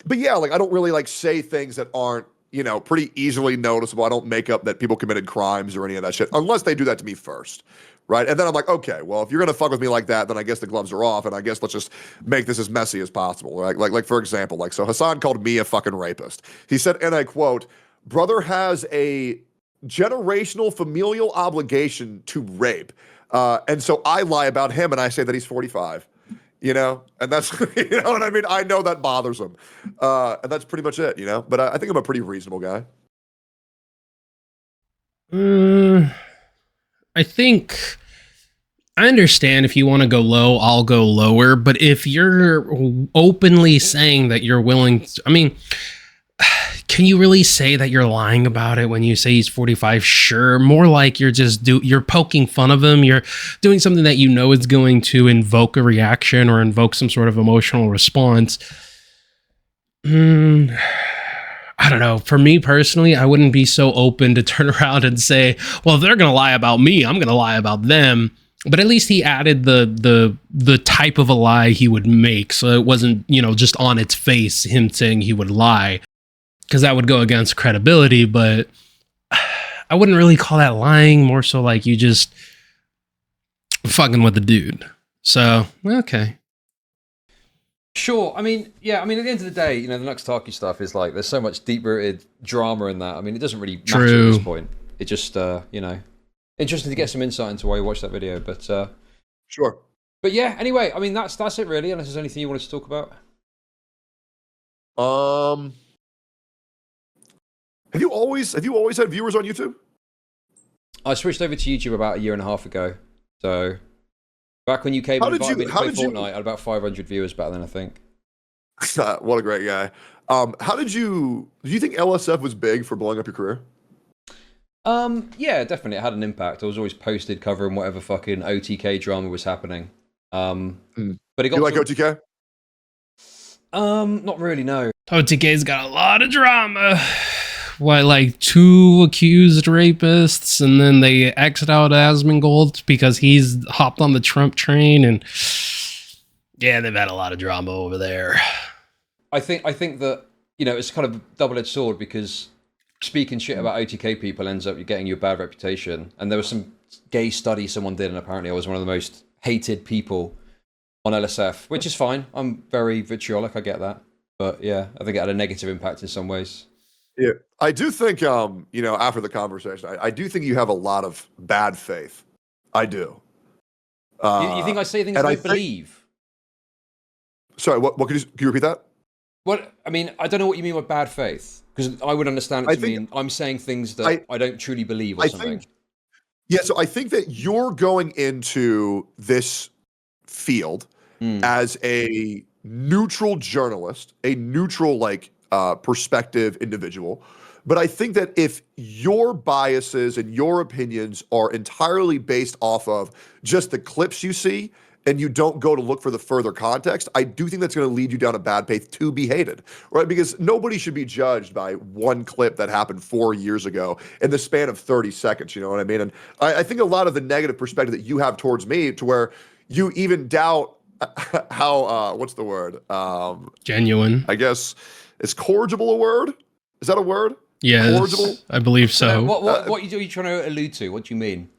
S1: But yeah, like I don't really like say things that aren't, you know, pretty easily noticeable. I don't make up that people committed crimes or any of that shit unless they do that to me first, right? And then I'm like, okay, well, if you're gonna fuck with me like that, then I guess the gloves are off, and I guess let's just make this as messy as possible, right? Like for example, like so Hassan called me a fucking rapist. He said, and I quote, "Brother has a generational familial obligation to rape," and so I lie about him and I say that he's 45. You know, and that's, you know what I mean? I know that bothers him. And that's pretty much it, you know? But I think I'm a pretty reasonable guy.
S3: I think I understand if you want to go low, I'll go lower. But if you're openly saying that you're willing to, I mean, can you really say that you're lying about it when you say he's 45? Sure. More like you're just you're poking fun of him. You're doing something that you know is going to invoke a reaction or invoke some sort of emotional response. I don't know. For me personally, I wouldn't be so open to turn around and say, well, if they're going to lie about me, I'm going to lie about them. But at least he added the type of a lie he would make. So it wasn't, you know, just on its face, him saying he would lie. Because that would go against credibility, but I wouldn't really call that lying, more so like you just fucking with the dude. So, okay.
S2: Sure. I mean, yeah, I mean, at the end of the day, you know, the Nux Taku stuff is like, there's so much deep-rooted drama in that. I mean, it doesn't really matter at this point. It just, you know, interesting to get some insight into why you watched that video, but...
S1: Sure.
S2: But yeah, anyway, I mean, that's it really, unless there's anything you wanted to talk about.
S1: Have you always had viewers on YouTube?
S2: I switched over to YouTube about 1.5 years ago. So back when you came and invited me to play Fortnite, I had about 500 viewers back then, I think.
S1: What a great guy. Did you think LSF was big for blowing up your career?
S2: Yeah, definitely. It had an impact. I was always posted covering whatever fucking OTK drama was happening. But it got
S1: you like OTK?
S2: Not really, no.
S3: OTK's got a lot of drama. What, like 2 accused rapists, and then they exit out Asmongold because he's hopped on the Trump train, and yeah, they've had a lot of drama over there.
S2: I think that, you know, it's kind of a double-edged sword, because speaking shit about OTK people ends up getting you a bad reputation. And there was some gay study someone did, and apparently I was one of the most hated people on LSF, which is fine. I'm very vitriolic, I get that. But yeah, I think it had a negative impact in some ways.
S1: Yeah, I do think, you know, after the conversation, I do think you have a lot of bad faith. I do.
S2: You think I say things I believe?
S1: Sorry, what can you repeat that?
S2: What, I mean, I don't know what you mean by bad faith, because I would understand it to mean I'm saying things that I don't truly believe or something.
S1: So I think that you're going into this field as a neutral journalist, a neutral, like, perspective individual. But I think that if your biases and your opinions are entirely based off of just the clips you see, and you don't go to look for the further context, I do think that's going to lead you down a bad path to be hated, right? Because nobody should be judged by one clip that happened 4 years ago in the span of 30 seconds, you know what I mean? And I think a lot of the negative perspective that you have towards me, to where you even doubt how, what's the word?
S3: Genuine.
S1: I guess, is corrigible a word? Is that a word?
S3: Yeah, I believe so.
S2: What are you trying to allude to? What do you mean?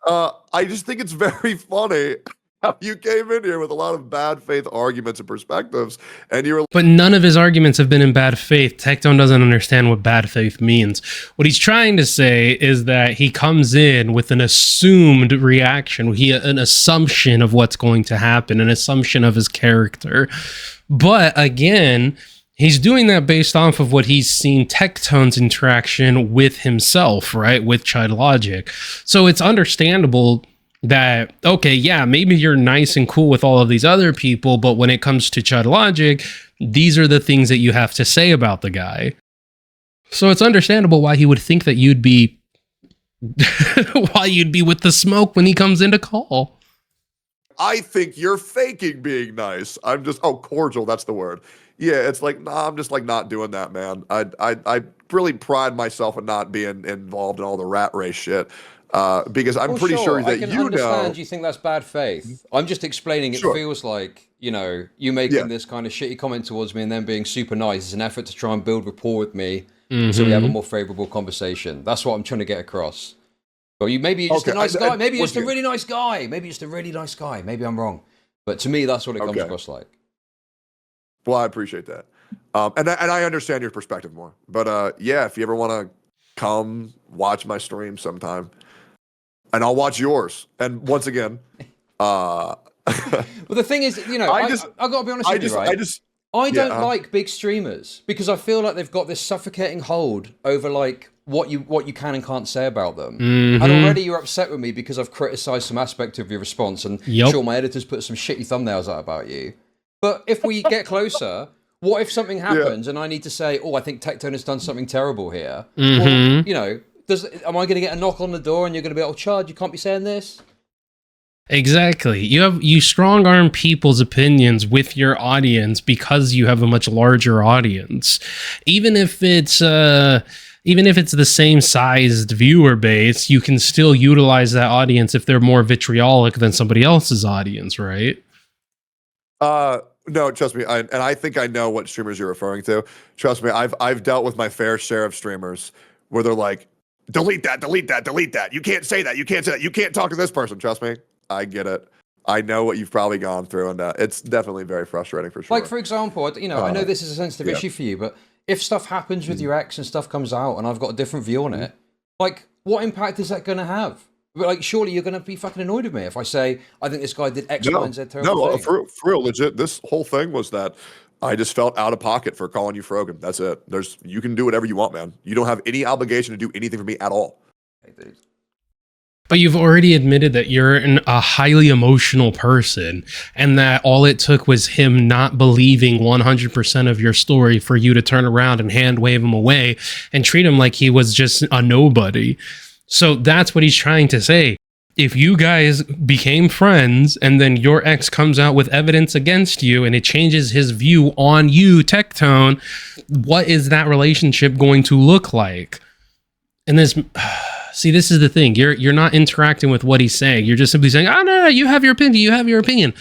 S1: I just think it's very funny how you came in here with a lot of bad faith arguments and perspectives, and you were.
S3: But none of his arguments have been in bad faith. Tectone doesn't understand what bad faith means. What he's trying to say is that he comes in with an assumed reaction, an assumption of what's going to happen, an assumption of his character. But again, he's doing that based off of what he's seen Tectone's interaction with himself, right? With Chud Logic. So it's understandable that, okay, yeah, maybe you're nice and cool with all of these other people, but when it comes to Chud Logic, these are the things that you have to say about the guy. So it's understandable why he would think that you'd be why you'd be with the smoke when he comes in to call.
S1: I think you're faking being nice. I'm just cordial. That's the word. Yeah, it's like nah. I'm just like not doing that, man. I really pride myself in not being involved in all the rat race shit. Because I'm pretty sure that
S2: I can understand you think that's bad faith. I'm just explaining it feels like, you making this kind of shitty comment towards me and then being super nice is an effort to try and build rapport with me so we have a more favorable conversation. That's what I'm trying to get across. Or maybe you're just a nice guy. Maybe you're just a really nice guy. Maybe you're just a really nice guy. Maybe I'm wrong. But to me, that's what it comes across like.
S1: Well, I appreciate that. And I understand your perspective more. But yeah, if you ever want to come watch my stream sometime, and I'll watch yours. And once again,
S2: well, the thing is, I got to be honest with you, right? I don't like big streamers because I feel like they've got this suffocating hold over like what you can and can't say about them. And already you're upset with me because I've criticized some aspect of your response, and sure, my editors put some shitty thumbnails out about you. But if we get closer, what if something happens and I need to say, I think Tectone has done something terrible here? Well, am I going to get a knock on the door and you're going to be, Chud, you can't be saying this?
S3: Exactly. You strong arm people's opinions with your audience because you have a much larger audience. Even if it's the same sized viewer base, you can still utilize that audience if they're more vitriolic than somebody else's audience, right?
S1: No, trust me. I think I know what streamers you're referring to. Trust me, I've dealt with my fair share of streamers where they're like, delete that, delete that, delete that. You can't say that. You can't say that. You can't talk to this person. Trust me. I get it. I know what you've probably gone through, and it's definitely very frustrating for sure.
S2: Like, for example, I know this is a sensitive issue for you, but if stuff happens with your ex and stuff comes out and I've got a different view on it, like, what impact is that going to have? Like, surely you're going to be fucking annoyed with me if I say, I think this guy did X, Y, and Z terrible thing.
S1: For real, legit, this whole thing was that I just felt out of pocket for calling you Frogan. That's it. You can do whatever you want, man. You don't have any obligation to do anything for me at all.
S2: Hey, dude.
S3: But you've already admitted that you're a highly emotional person and that all it took was him not believing 100% of your story for you to turn around and hand wave him away and treat him like he was just a nobody. So that's what he's trying to say. If you guys became friends and then your ex comes out with evidence against you and it changes his view on you, Tectone, what is that relationship going to look like? And this... See, this is the thing. You're not interacting with what he's saying. You're just simply saying, oh, no, you have your opinion. You have your opinion.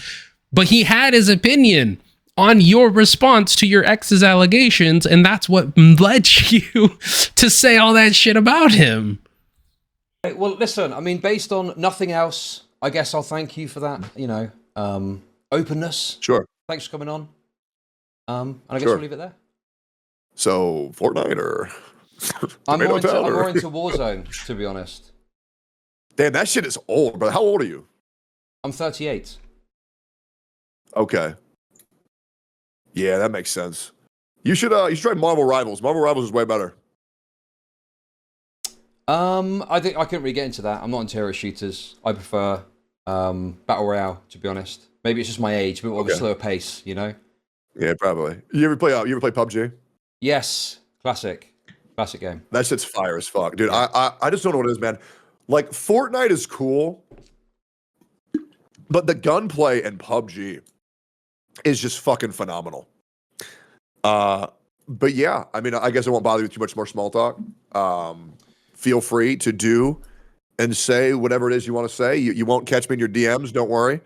S3: But he had his opinion on your response to your ex's allegations, and that's what led you to say all that shit about him.
S2: Well, listen, I mean, based on nothing else, I guess I'll thank you for that, openness.
S1: Sure.
S2: Thanks for coming on. And I guess we'll leave it there.
S1: So, Fortnite or...
S2: I'm more into Warzone, to be honest.
S1: Damn, that shit is old, bro. How old are you?
S2: I'm 38.
S1: Okay. Yeah, that makes sense. You should try Marvel Rivals. Marvel Rivals is way better.
S2: I think I couldn't really get into that. I'm not into hero shooters. I prefer Battle Royale, to be honest. Maybe it's just my age, but more of a slower pace, Yeah,
S1: probably. You ever play PUBG?
S2: Yes. Classic game.
S1: That shit's fire as fuck, dude. I just don't know what it is, man. Like, Fortnite is cool, but the gunplay in PUBG is just fucking phenomenal. But yeah, I mean, I guess I won't bother you with too much more small talk. Feel free to do and say whatever it is you want to say. You won't catch me in your DMs, don't worry.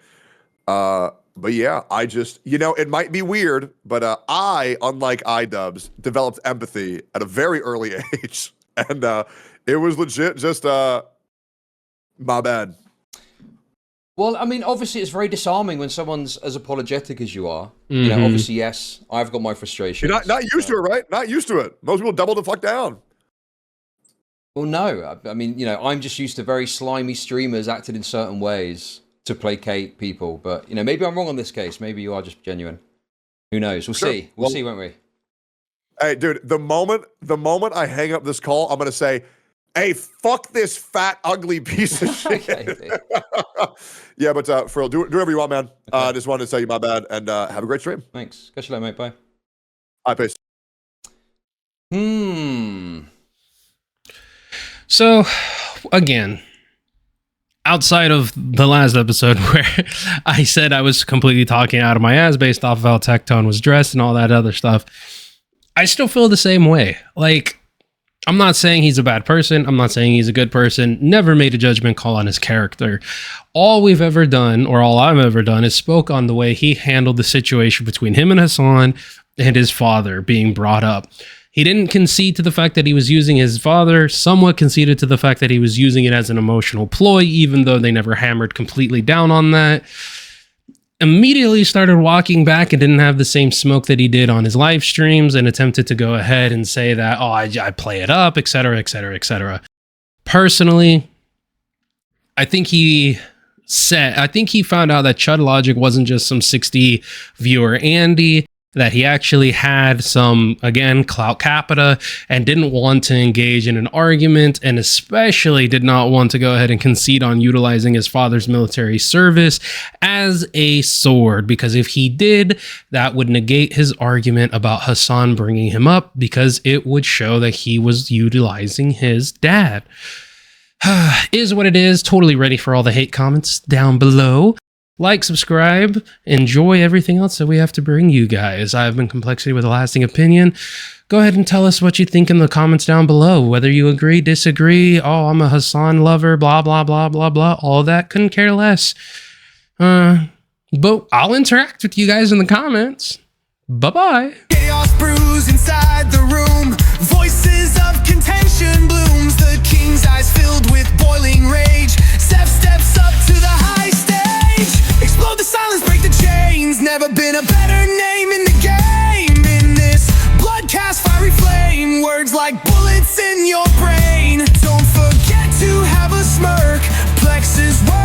S1: But yeah, I just, it might be weird, but I, unlike iDubbbz, developed empathy at a very early age. And it was legit just, my bad.
S2: Well, I mean, obviously it's very disarming when someone's as apologetic as you are. Obviously, yes, I've got my frustrations.
S1: You're not used to it, right? Not used to it. Most people double the fuck down.
S2: Well, no. I mean, I'm just used to very slimy streamers acting in certain ways to placate people, but maybe I'm wrong on this case. Maybe you are just genuine. Who knows? We'll see. We'll see, won't we?
S1: Hey, dude, the moment I hang up this call, I'm gonna say, "Hey, fuck this fat, ugly piece of shit."
S2: Okay,
S1: yeah, but for real, do whatever you want, man. I just wanted to tell you my bad, and have a great stream.
S2: Thanks. Catch you later, mate. Bye.
S1: Bye, peace.
S3: So, again, outside of the last episode where I said I was completely talking out of my ass based off of how Tectone was dressed and all that other stuff, I still feel the same way. Like, I'm not saying he's a bad person. I'm not saying he's a good person. Never made a judgment call on his character. All we've ever done, or all I've ever done, is spoke on the way he handled the situation between him and Hassan and his father being brought up. He didn't concede to the fact that he was using his father, somewhat conceded to the fact that he was using it as an emotional ploy, even though they never hammered completely down on that. Immediately started walking back and didn't have the same smoke that he did on his live streams and attempted to go ahead and say that, oh, I play it up, etc., etc., etc. Personally, I think he found out that Chud Logic wasn't just some 60 viewer Andy, that he actually had some, again, clout capita and didn't want to engage in an argument, and especially did not want to go ahead and concede on utilizing his father's military service as a sword, because if he did, that would negate his argument about Hassan bringing him up, because it would show that he was utilizing his dad. Is what it is. Totally ready for all the hate comments down below. Like, subscribe, enjoy everything else that we have to bring you guys. I've been Kmplxity with a lasting opinion. Go ahead and tell us what you think in the comments down below. Whether you agree, disagree, oh, I'm a Hassan lover, blah, blah, blah, blah, blah. All of that, couldn't care less. But I'll interact with you guys in the comments. Bye-bye.
S6: Chaos brews inside the room. Voices of contention blooms. The king's eyes filled with boiling rage. Zeph steps up to the high stage. Explode the silence, break the chains. Never been a better name in the game. In this blood cast fiery flame, words like bullets in your brain. Don't forget to have a smirk. Plex's words